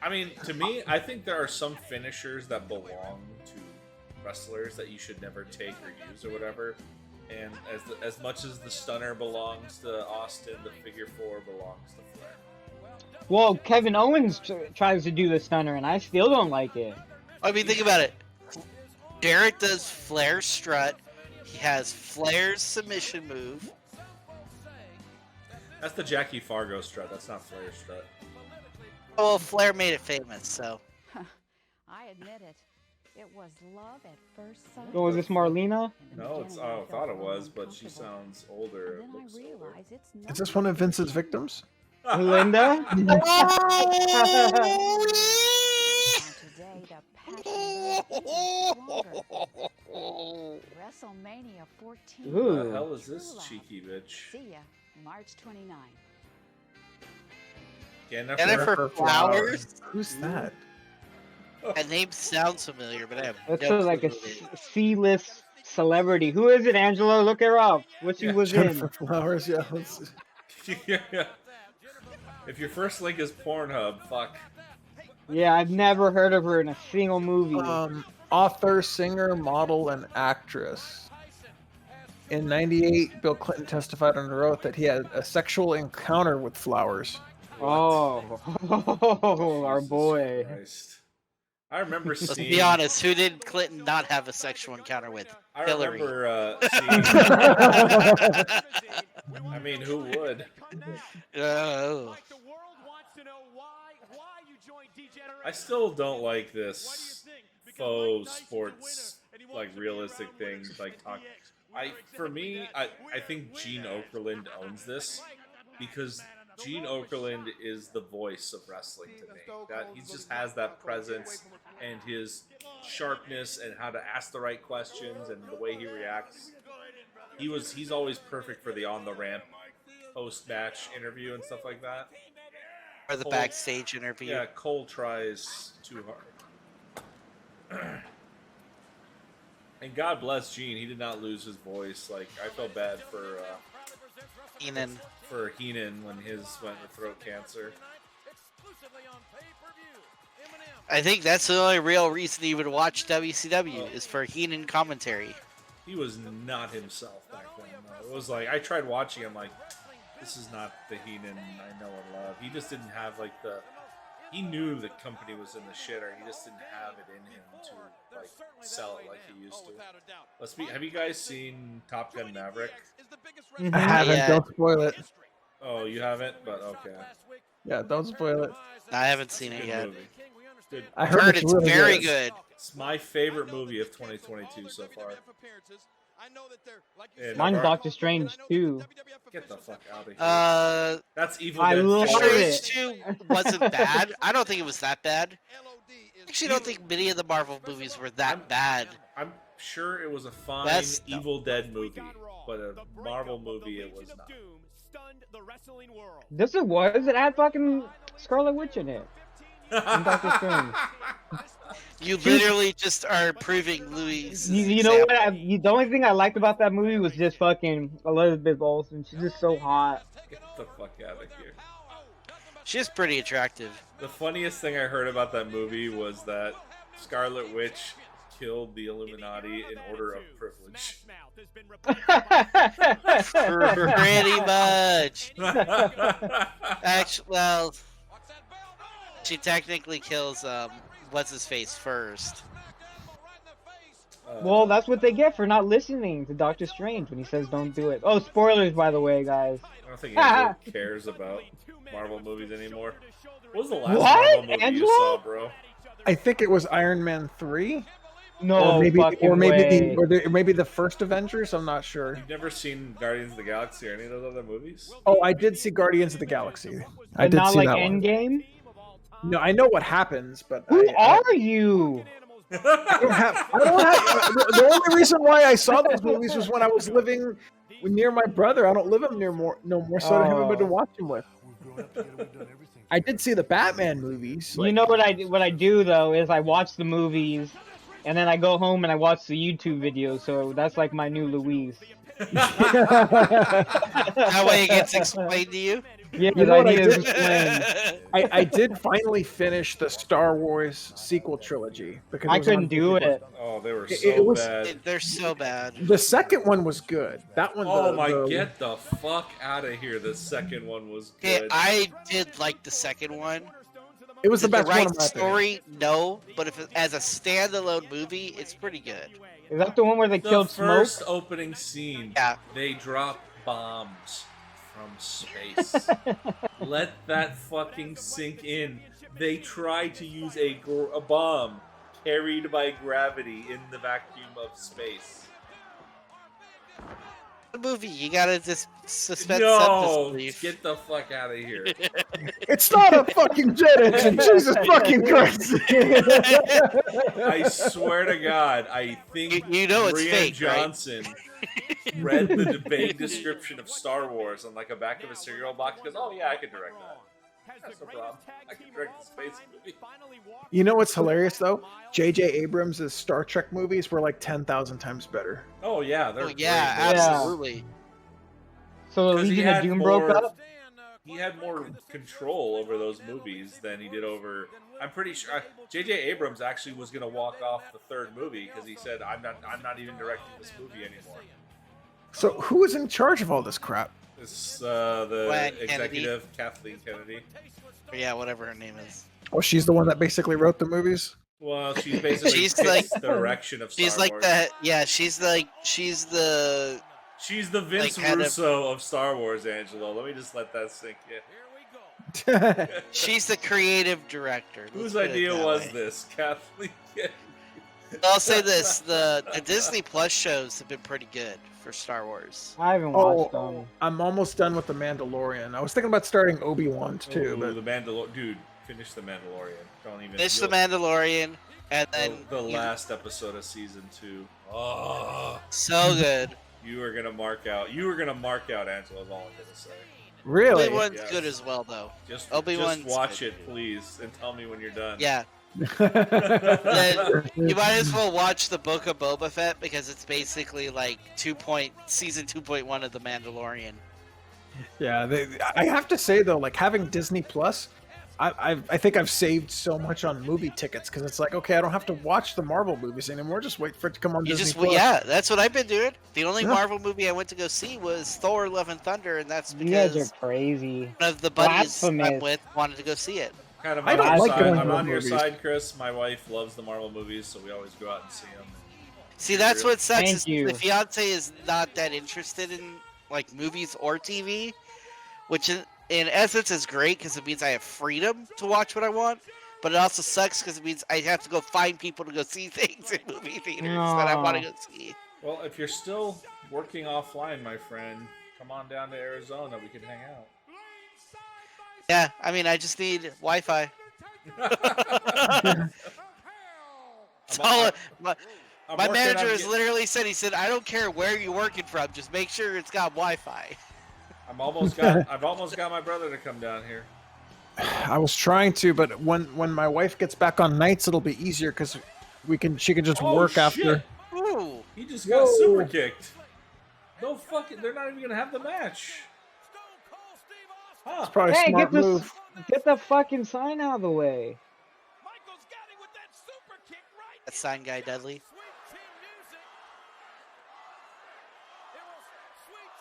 I mean, to me, I think there are some finishers that belong to wrestlers that you should never take or use or whatever. And as much as the stunner belongs to Austin, the figure four belongs to Flair. Well, Kevin Owens tries to do the stunner, and I still don't like it. I mean, think about it. Jarrett does Flair's strut. He has Flair's submission move. That's the Jackie Fargo strut. That's not Flair's strut. Oh, well, Flair made it famous, so. I admit it. It was love at first sight. Oh, is this Marlena? No, I thought it was, but she sounds older. Is this one of Vince's victims? Linda? WrestleMania 14. Who the hell is this cheeky bitch? See ya, March 29. Jennifer Flowers? Who's that? That name sounds familiar, but I have That's no like a clue. C-list celebrity. Who is it, Angelo? Look her up. What she was Jennifer in. Flowers, yeah. Yeah. If your first link is Pornhub, fuck. Yeah, I've never heard of her in a single movie. Author, singer, model, and actress. In '98, Bill Clinton testified under oath that he had a sexual encounter with Flowers. Oh, our boy. Christ. I remember seeing... Let's be honest, who did Clinton not have a sexual encounter with? Hillary. Remember seeing... I mean, who would? I still don't like this faux sports, like realistic things, like talk. I think Gene Okerlund owns this because Gene Okerlund is the voice of wrestling to me. That he just has that presence and his sharpness and how to ask the right questions and the way he reacts. He's always perfect for the on the ramp post-match interview and stuff like that. Or the backstage interview. Yeah, Cole tries too hard. And God bless Gene, he did not lose his voice. Like, I felt bad for Heenan. For Heenan when his went with throat cancer. I think that's the only real reason he would watch WCW is for Heenan commentary. He was not himself back then. It was like, I tried watching him like, this is not the Heenan I know and love. He just didn't have like he knew the company was in the shitter. He just didn't have it in him to like sell it like he used to. Have you guys seen Top Gun Maverick? I haven't. Don't spoil it. Oh, you haven't? But okay. Yeah, don't spoil it. I haven't seen it yet. Good. I heard it's really very good. It's my favorite movie of 2022 so far. Mine's Doctor Strange 2. Get the fuck out of here. That's Evil Dead. Doctor Strange 2 wasn't bad. I don't think it was that bad. I actually don't think many of the Marvel movies were that bad. I'm sure it was a fine Evil Dead movie, but a Marvel movie it was not. It had fucking Scarlet Witch in it. And Doctor Strange. You literally just are proving Louis. You know what? The only thing I liked about that movie was just fucking Elizabeth Olsen. She's just so hot. Get the fuck out of here. She's pretty attractive. The funniest thing I heard about that movie was that Scarlet Witch killed the Illuminati in order of privilege. Pretty much. Actually, well, she technically kills what's his face first. Well, that's what they get for not listening to Doctor Strange when he says don't do it. Oh, spoilers, by the way, guys. I don't think anyone cares about Marvel movies anymore. What was the last Marvel movie you saw, bro? I think it was Iron Man 3. No, or maybe the first Avengers. I'm not sure. You've never seen Guardians of the Galaxy or any of those other movies? Oh, I did see Guardians of the Galaxy. I did not see like that Endgame. No, I know what happens, but who are you? I don't have. The only reason why I saw those movies was when I was living near my brother. I don't live him no more, so I don't have anybody to watch him with. I did see the Batman movies. You know what I do though is I watch the movies, and then I go home and I watch the YouTube videos. So that's like my new Louise. That way it gets explained to you. Yeah, you know what I did finally finish the Star Wars sequel trilogy because I couldn't do it. Oh, they were so bad. They're so bad. The second one was good. That one. Get the fuck out of here! The second one was good. Okay, I did like the second one. It was the best right one. The story, no, but if as a standalone movie, it's pretty good. Is that the one where they killed Smoke? The first opening scene, they drop bombs from space. Let that fucking sink in. They try to use a bomb carried by gravity in the vacuum of space. The movie, you gotta just suspend disbelief. Get the fuck out of here. It's not a fucking jet engine, Jesus fucking Christ. I swear to God, I think you know it's fake, Johnson read the vague description of Star Wars on like a back of a cereal box because, oh yeah, I could direct that. That's no problem. I can direct the space movie. You know what's hilarious though? J.J. Abrams' Star Trek movies were like 10,000 times better. Oh yeah, they're great. Absolutely. So Legion of Doom broke up. He had more control over those movies than he did over. I'm pretty sure J.J. Abrams actually was going to walk off the third movie because he said, "I'm not even directing this movie anymore." So who is in charge of all this crap? It's the executive Kathleen Kennedy. Yeah, whatever her name is. Oh, she's the one that basically wrote the movies. Well, she's basically she's like the direction of Star Wars. She's like the She's the Vince Russo of Star Wars, Angelo. Let me just let that sink in. She's the creative director. Whose idea was this, Kathleen? I'll say this: the Disney Plus shows have been pretty good for Star Wars. I haven't watched them. I'm almost done with The Mandalorian. I was thinking about starting Obi-Wan too. But the Mandalorian, dude, finish the Mandalorian. Don't even finish the Mandalorian, and then the last episode of season 2. Oh, so good. You were gonna mark out. Angela. Is all I'm gonna say. Really? Obi-Wan's good as well, though. Just watch it, please, and tell me when you're done. Yeah. Then you might as well watch the Book of Boba Fett because it's basically like season 2.1 of The Mandalorian. Yeah, I have to say though, like having Disney Plus, I think I've saved so much on movie tickets because it's like, okay, I don't have to watch the Marvel movies anymore. Just wait for it to come on Disney Plus. Yeah, that's what I've been doing. The only Marvel movie I went to go see was Thor: Love and Thunder, and that's because you guys are crazy. One of the buddies I'm with wanted to go see it. Kind of I'm on your side, Chris. My wife loves the Marvel movies, so we always go out and see them. See, that's what sucks. The fiance is not that interested in like movies or TV, which in essence is great because it means I have freedom to watch what I want. But it also sucks because it means I have to go find people to go see things in movie theaters that I want to go see. Well, if you're still working offline, my friend, come on down to Arizona. We can hang out. Yeah, I mean, I just need Wi-Fi. My manager has literally said, he said, I don't care where you're working from, just make sure it's got Wi-Fi. I've almost got my brother to come down here. I was trying to, but when my wife gets back on nights, it'll be easier because she can just work after. Ooh, he just got super kicked. No fucking, they're not even gonna have the match. It's probably a smart move. Get the fucking sign out of the way. That sign guy, Dudley.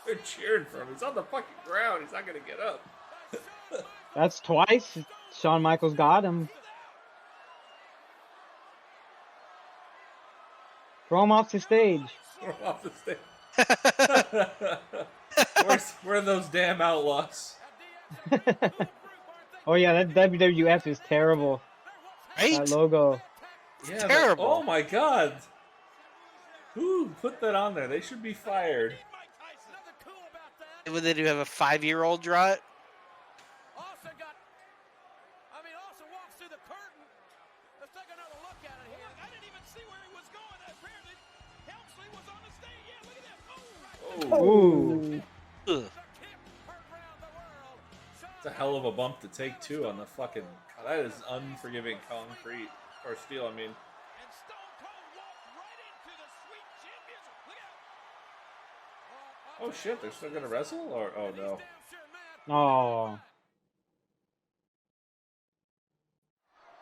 They're cheering for him. He's on the fucking ground. He's not gonna get up. That's twice. Shawn Michaels got him. Throw him off the stage. Throw him off the stage. Where are those damn outlaws? Oh yeah, that WWF is terrible. Right? That logo. Yeah, terrible. Oh my god. Who put that on there? They should be fired. Would they do have a 5-year-old draw it? Austin walks through the curtain. Let's take another look at it here. I didn't even see where he was going. Apparently, Helmsley was on the stage. Yeah, look at that. Oh. Ugh. It's a hell of a bump to take too on the fucking. God, that is unforgiving concrete or steel. I mean. And Stone Cold walked right into the sweet chin music. Look out! Oh shit! They're still gonna wrestle, or oh no? Oh.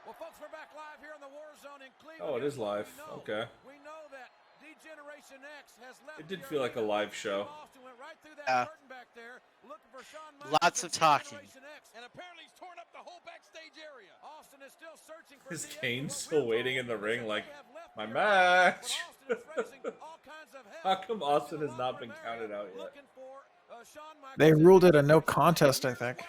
Well, folks, we're back live here in the War Zone in Cleveland. Oh, it is live. Okay. We know that D-Generation X has left. It did feel like a live show. Yeah. Lots of talking. And apparently he's torn up the whole backstage area. Austin is still searching for Is Kane still waiting in the ring like, my match? How come Austin has not been counted out yet? They ruled it a no contest, I think.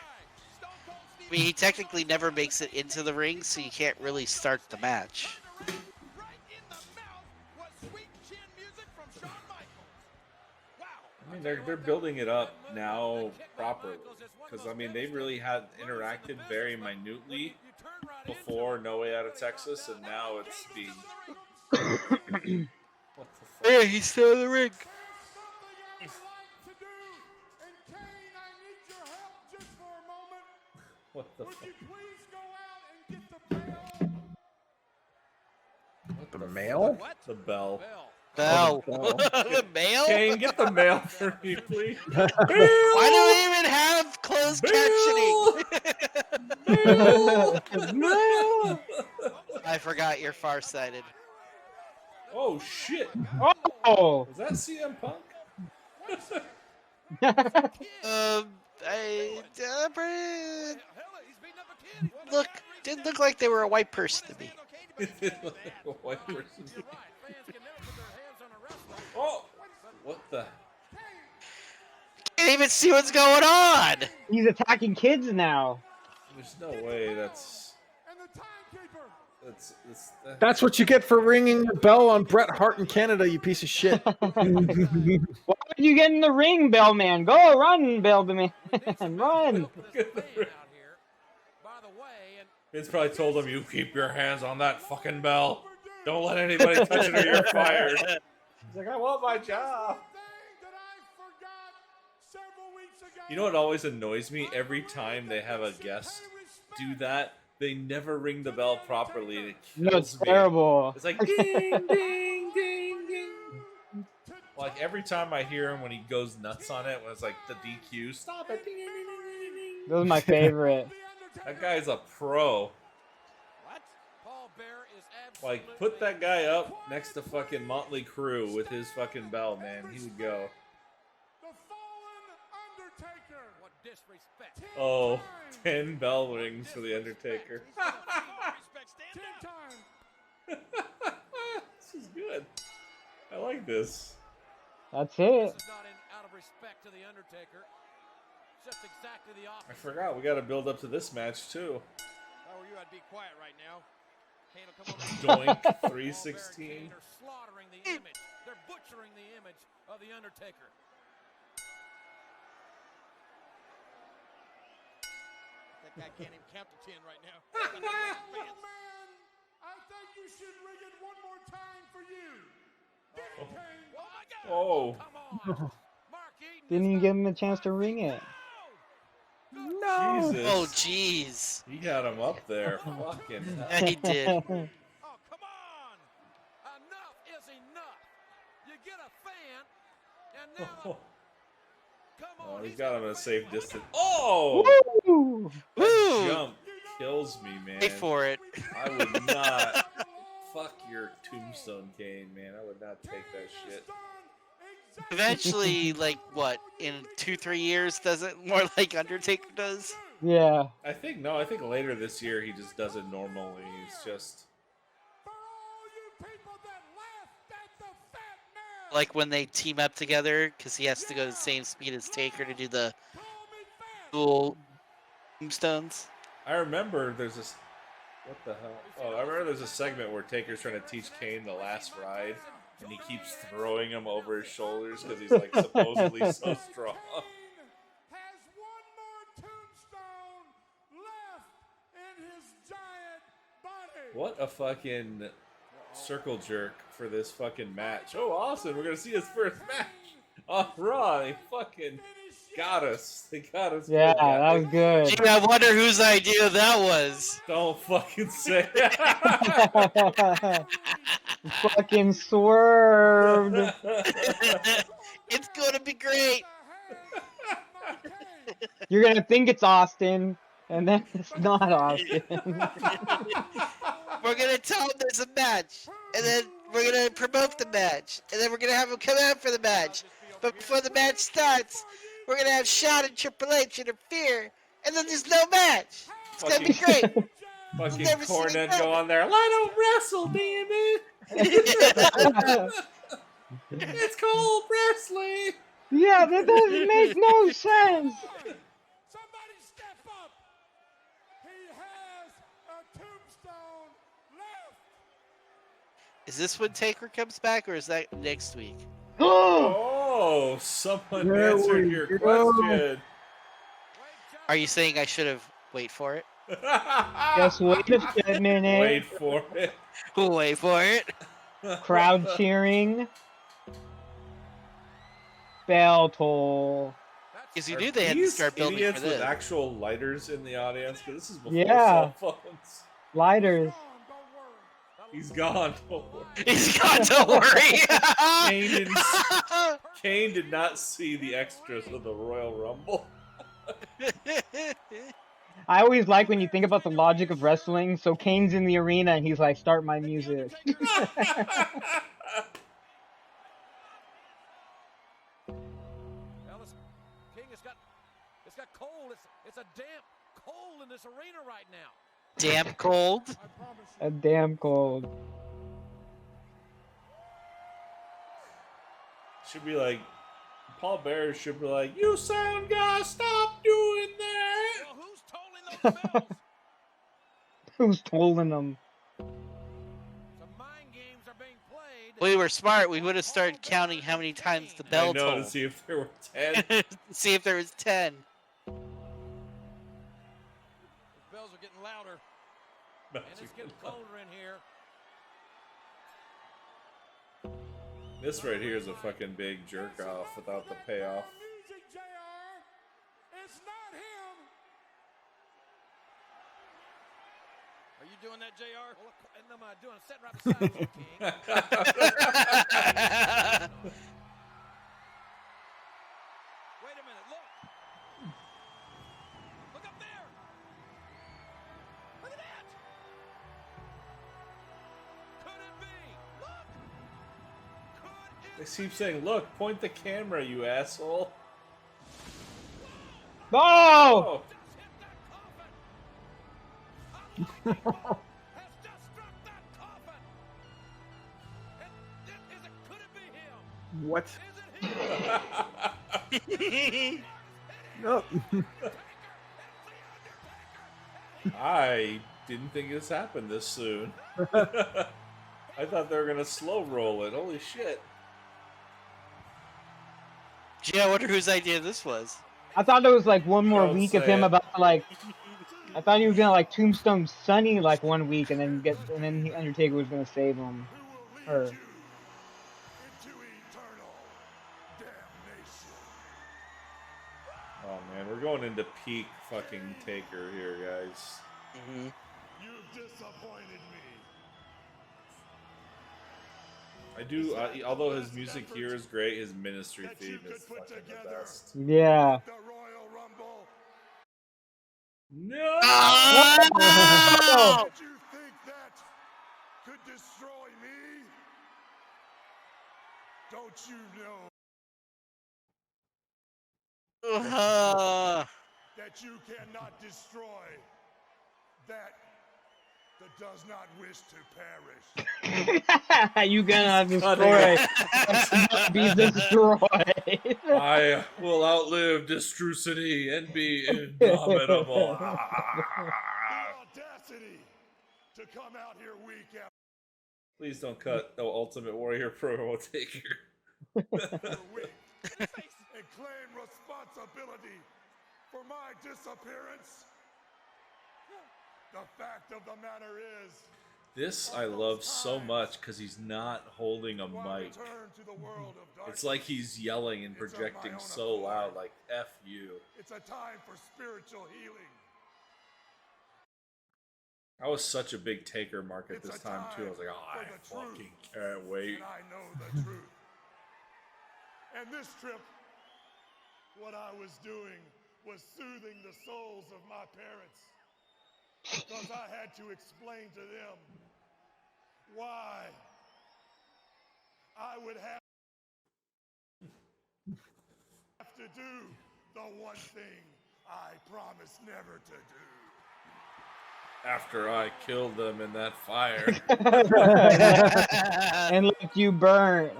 I mean, he technically never makes it into the ring, so you can't really start the match. I mean, they're building it up now properly because I mean they really had interacted very minutely before No Way Out of Texas, and now it's being. What the fuck? Yeah, he's still in the ring. What the Would fuck? you please go out and get the bell? The mail? The bell. Bell. Oh, The mail? Kane, get the mail for me, please. Why do we even have closed captioning? I forgot you're farsighted. Oh shit! Oh. Was that CM Punk? Look, didn't look like they were a white person to me. Like a white person. Oh, what the? Can't even see what's going on. He's attacking kids now. There's no way that's. And the timekeeper. That's what you get for ringing the bell on Bret Hart in Canada, you piece of shit. Why did you get in the ring, Bellman? Go run, Bellman. Run. Vince probably told him, "You keep your hands on that fucking bell. Don't let anybody touch it or you're fired." He's like, "I want my job." You know what always annoys me? Every time they have a guest do that, they never ring the bell properly, and it kills No, it's me. terrible. It's like ding, ding, ding, ding. Like every time I hear him when he goes nuts on it, when it's like the DQ, stop it. Ding, ding, ding, ding, ding. That was my favorite. That guy's a pro. Like, put that guy up next to fucking Motley Crue with his fucking bell, man. He would go. Oh, 10 bell rings for the Undertaker. This is good. I like this. That's it. I forgot we got to build up to this match too. If I were you, I'd be quiet right now. Kane will come over. Doink 316. They're slaughtering the image. They're butchering the image of the Undertaker. That guy can't even count to 10 right now. Man, I think you should ring it one more time for you. Get it, Kane. Oh my God! Oh. Come on. Mark Eaton Didn't even give him a chance to ring it. No. Jesus. Oh, jeez. He got him up there. Fucking hell. Yeah, he did. Oh, come on! Enough is enough. You get a fan, and now. Come on, Oh, he's got him at a safe distance. Oh! Woo! That jump kills me, man. Wait for it. I would not. Fuck your tombstone, Kane, man. I would not take that shit. Eventually, like, what, in 2-3 years, does it more like Undertaker does? Yeah. I think later this year he just does it normally. He's just Like when they team up together, because he has to go the same speed as Taker to do the dual tombstones. I remember there's this. What the hell? Oh, I remember there's a segment where Taker's trying to teach Kane the last ride, and he keeps throwing him over his shoulders because he's like supposedly so strong. Has one more tombstone left in his giant body. What a fucking circle jerk for this fucking match. Oh, Austin, we're gonna see his first match on Raw. They fucking got us. They got us. Yeah, that was good. Gee, I wonder whose idea that was. Don't fucking say Fucking swerved. It's gonna be great. You're gonna think it's Austin, and then it's not Austin. We're gonna tell him there's a match, and then we're gonna promote the match, and then we're gonna have him come out for the match. But before the match starts, we're gonna have Shawn and Triple H interfere, and then there's no match. It's gonna be great. fucking Never seen it Cornette done. go on there. Let him wrestle, damn it. It's called wrestling. Yeah, that doesn't make no sense. Somebody step up. He has a tombstone left. Is this when Taker comes back, or is that next week? Oh, someone There answered we your go. question. Are you saying I should have wait for it? Just wait a minute. Wait for it. Wait for it. Crowd cheering. Bell toll. Because you knew they had to start building for this. With actual lighters in the audience, because this is before Yeah. cell phones. Lighters. He's gone. Don't worry. He's gone. Don't worry. Kane did not see the extras of the Royal Rumble. I always like when you think about the logic of wrestling. So Kane's in the arena and he's like, "Start my music." King it's got cold. It's a damp cold in this arena right now. Damp cold. A damn cold. Should be like, Paul Bearer should be like, "You sound guy, stop doing that." Well, who's tolling those bells? Who's tolling them? Some mind games are being played. We were smart. We would have started counting how many times the bell tolled. To see if there were 10. See if there was 10. The bells are getting louder. And it's getting colder in here. This right here is a fucking big jerk off without the payoff. It's not him. Are you doing that, JR? Well, and I'm doing a set right beside you, King. Wait a minute, look. Look up there. Look at that. Could it be? Look. They keep saying, "Look, point the camera, you asshole." Oh! Just hit that coffin. Has just struck that coffin. Could it be him? What? Is it him? No. I didn't think this happened this soon. I thought they were gonna slow roll it. Holy shit! Gee, I wonder whose idea this was. I thought there was like one more Don't week of say him it. about to like. I thought he was gonna like Tombstone Sonny like 1 week and then Undertaker was gonna save him. Her. Into eternal damnation. Oh man, we're going into peak fucking Taker here, guys. Mm-hmm. You've disappointed me. I do. Although his music here is great, his ministry theme is fucking the best. Yeah. The Royal Rumble. No. Did you think that could destroy me? Don't you know that you cannot destroy that does not wish to perish? You cannot destroy. Be destroyed. I will outlive Destrucity and be indomitable. The audacity to come out here week after Please don't cut no Ultimate Warrior promo Taker. week and claim responsibility for my disappearance. The fact of the matter is, This I love so much because he's not holding a my mic. return to the world of darkness. It's like he's yelling and projecting so loud, like "F you." It's a time for spiritual healing. I was such a big Taker mark at It's this a time too. I was like, time "Oh, for I the fucking truth." can't wait." And I know the truth. And this trip, what I was doing was soothing the souls of my parents. Because I had to explain to them why I would have to do the one thing I promised never to do. After I killed them in that fire, And let you burn.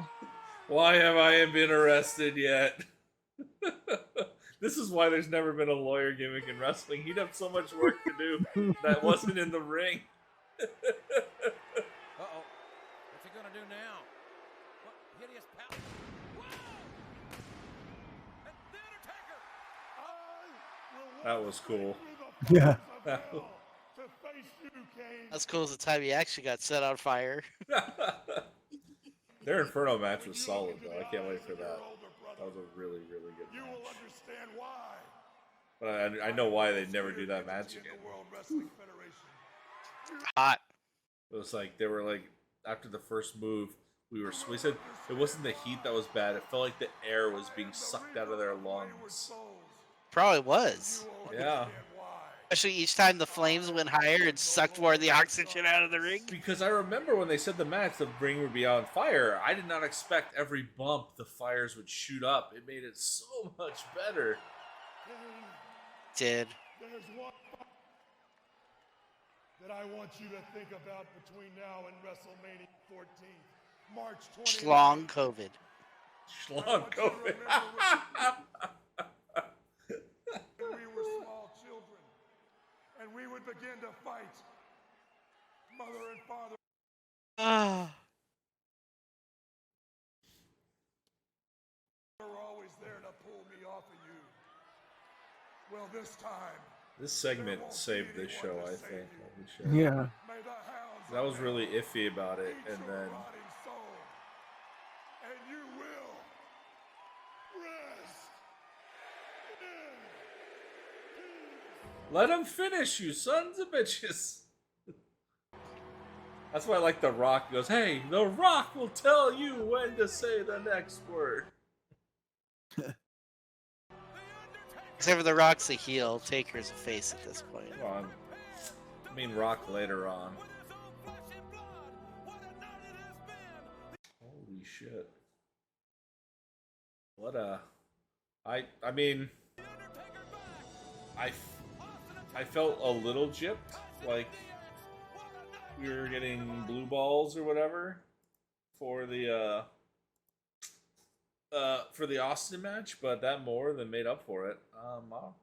why have I been arrested yet? This is why there's never been a lawyer gimmick in wrestling. He'd have so much work to do that wasn't in the ring. Uh-oh. What's he gonna do now? What hideous power? Whoa! And the Undertaker! That was cool. Yeah. That's cool as the time he actually got set on fire. Their Inferno match was solid, though. I can't wait for that. That was a really, really good match. You will understand why. But I know why they'd never do that match again. Hot. It was like they were like after the first move, we said it wasn't the heat that was bad. It felt like the air was being sucked out of their lungs. Probably was. Yeah. Especially each time the flames went higher, it sucked more of the oxygen out of the ring. Because I remember when they said the match, the ring would be on fire. I did not expect every bump the fires would shoot up. It made it so much better. Did. There's one that I want you to think about between now and WrestleMania 14, March 20th. Schlong COVID. Schlong COVID. We were small children, and we would begin to fight. Mother and father. Were always there to pull me off of you. Well, this time. This segment saved this show, I think. Yeah. I was really iffy about it, and then. And you will rest. Let him finish, you sons of bitches. That's why I like The Rock. He goes, hey, The Rock will tell you when to say the next word. Except for The Rock's a heel, Taker's a face at this point. Come on. I mean, Rock later on. Holy shit. What a... I mean... I felt a little gypped, like we were getting blue balls or whatever for the Austin match, but that more than made up for it.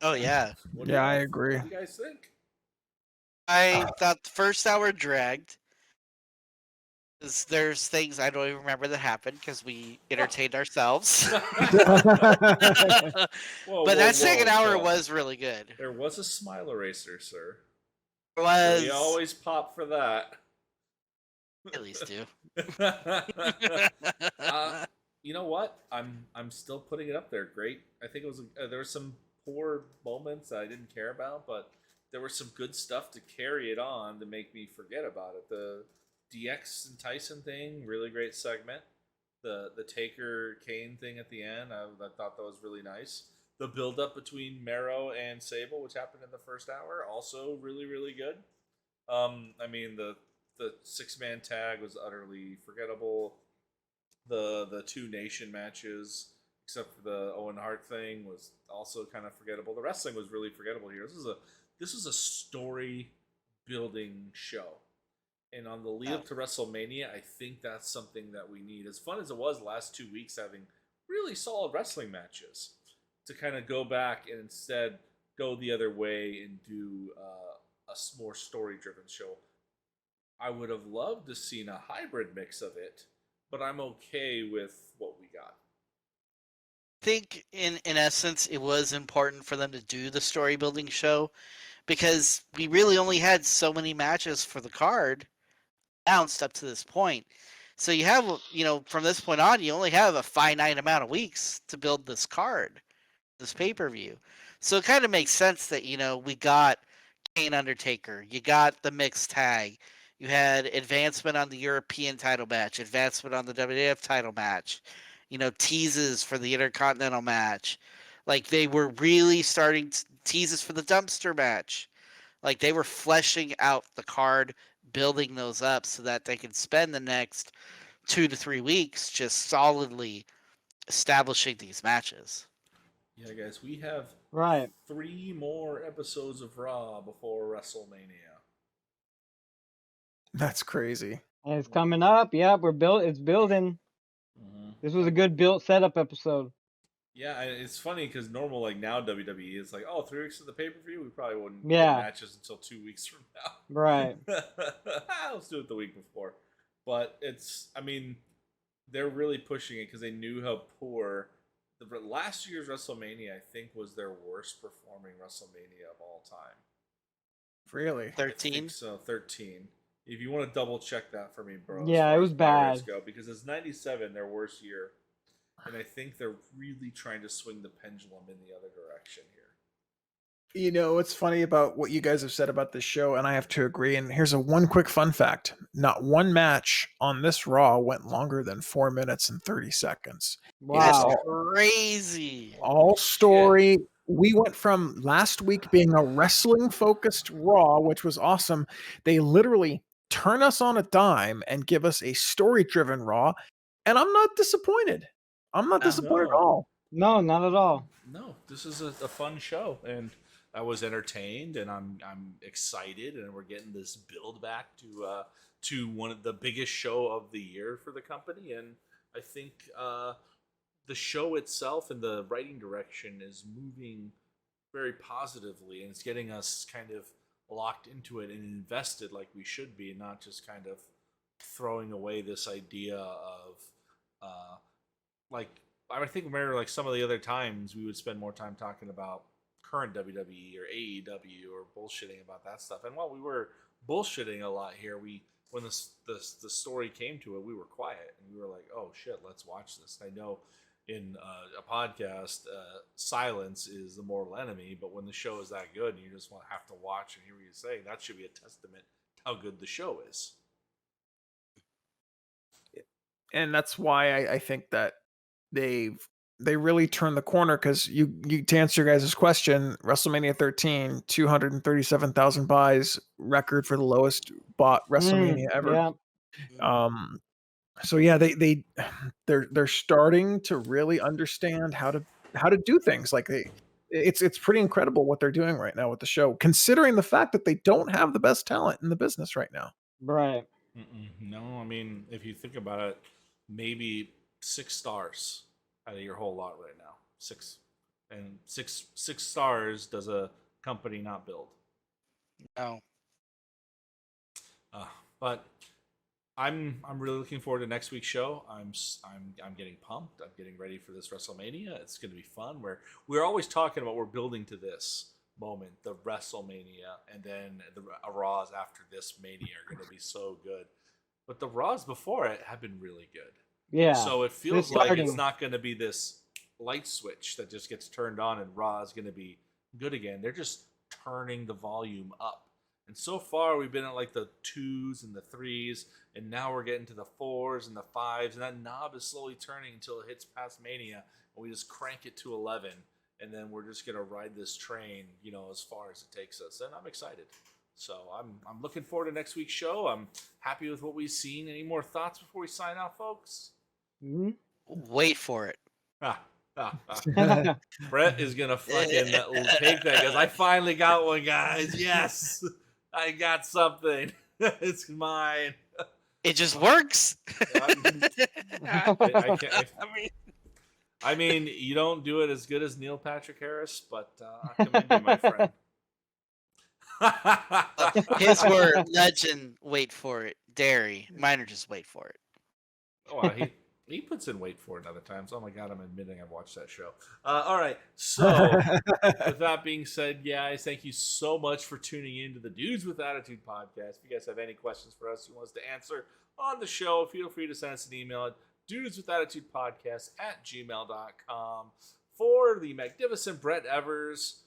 Oh yeah. I agree. What do you guys think? I thought the first hour dragged. There's things I don't even remember that happened because we entertained ourselves. But that second hour was really good. There was a smile eraser, sir. There was. We always pop for that. At least do. You know what? I'm still putting it up there. Great. I think it was. There were some poor moments that I didn't care about, but there was some good stuff to carry it on to make me forget about it. The DX and Tyson thing, really great segment. The Taker Kane thing at the end, I thought that was really nice. The build up between Merrill and Sable, which happened in the first hour, also really, really good. I mean the 6-man tag was utterly forgettable. The 2 nation matches, except for the Owen Hart thing, was also kind of forgettable. The wrestling was really forgettable here. This is a story building show. And on the lead up to WrestleMania, I think that's something that we need. As fun as it was the last 2 weeks having really solid wrestling matches, to kind of go back and instead go the other way and do a more story-driven show. I would have loved to seen a hybrid mix of it, but I'm okay with what we got. I think in essence it was important for them to do the story building show because we really only had so many matches for the card announced up to this point. So you have, from this point on, you only have a finite amount of weeks to build this card, this pay-per-view. So it kind of makes sense that, we got Kane Undertaker, you got the mixed tag, you had advancement on the European title match, advancement on the WWF title match, teases for the Intercontinental match. Like, they were really starting teases for the dumpster match. Like, they were fleshing out the card, building those up so that they could spend the next 2 to 3 weeks just solidly establishing these matches. Yeah, guys, we have 3 more episodes of Raw before WrestleMania. That's crazy. And it's coming up. Yeah, it's building. Mm-hmm. This was a good setup episode. Yeah, it's funny because normal, now WWE is like, 3 weeks of the pay-per-view, we probably wouldn't get matches until 2 weeks from now. Right. Let's do it the week before. But they're really pushing it because they knew how poor the last year's WrestleMania, I think, was their worst performing WrestleMania of all time. Really? 13? So 13. If you want to double check that for me, bro. Yeah, it was bad. Because it's 97, their worst year. And I think they're really trying to swing the pendulum in the other direction here. You know, what's funny about what you guys have said about this show, and I have to agree, and here's one quick fun fact. Not one match on this Raw went longer than 4 minutes and 30 seconds. Wow. That's crazy. All story. We went from last week being a wrestling-focused Raw, which was awesome. They literally turn us on a dime and give us a story-driven Raw, and I'm not disappointed. I'm not disappointed at all. No, not at all. No, this is a fun show, and I was entertained, and I'm excited, and we're getting this build back to one of the biggest show of the year for the company, and I think the show itself and the writing direction is moving very positively, and it's getting us kind of locked into it and invested like we should be, and not just kind of throwing away this idea of like I think Merrill, like some of the other times we would spend more time talking about current WWE or AEW or bullshitting about that stuff. And while we were bullshitting a lot here, when the story came to it, we were quiet and we were like, oh shit, let's watch this. I know in a podcast, silence is the mortal enemy, but when the show is that good and you just have to watch and hear what you're saying, that should be a testament to how good the show is. And that's why I think that they really turned the corner, because you to answer your guys' question, WrestleMania 13, 237,000 buys, record for the lowest bought WrestleMania ever. Yeah. So yeah, they're starting to really understand how to do things. Like it's pretty incredible what they're doing right now with the show, considering the fact that they don't have the best talent in the business right now. Right. No, I mean, if you think about it, maybe 6 stars out of your whole lot right now. 6 stars does a company not build. No. But I'm really looking forward to next week's show. I'm getting pumped. I'm getting ready for this WrestleMania. It's going to be fun. We're always talking about we're building to this moment, the WrestleMania, and then the Raws after this Mania are going to be so good. But the Raws before it have been really good. Yeah. So it feels like it's not going to be this light switch that just gets turned on and Raw is going to be good again. They're just turning the volume up. And so far we've been at like the 2s and the 3s, and now we're getting to the 4s and the 5s, and that knob is slowly turning until it hits past Mania, and we just crank it to 11, and then we're just going to ride this train, as far as it takes us. And I'm excited. So I'm looking forward to next week's show. I'm happy with what we've seen. Any more thoughts before we sign off, folks? Mm-hmm. Wait for it. Bret is gonna fucking take that, because I finally got one, guys. Yes, I got something. It's mine. It just works. I mean, you don't do it as good as Neil Patrick Harris, but I commend you, my friend. His word, legend. Wait for it. Dairy. Mine are just wait for it. Oh, he puts in wait for it other times. Oh my god, I'm admitting I've watched that show. All right, so with that being said, guys, thank you so much for tuning in to the Dudes with Attitude podcast. If you guys have any questions for us you want us to answer on the show, feel free to send us an email at dudeswithattitudepodcast@gmail.com. For the magnificent Bret Evers,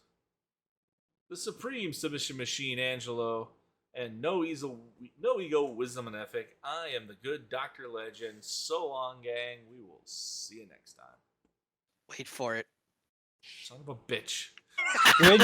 the supreme submission machine Angelo, and no ego, wisdom, and ethic, I am the good Dr. Legend. So long, gang. We will see you next time. Wait for it. Son of a bitch. Good.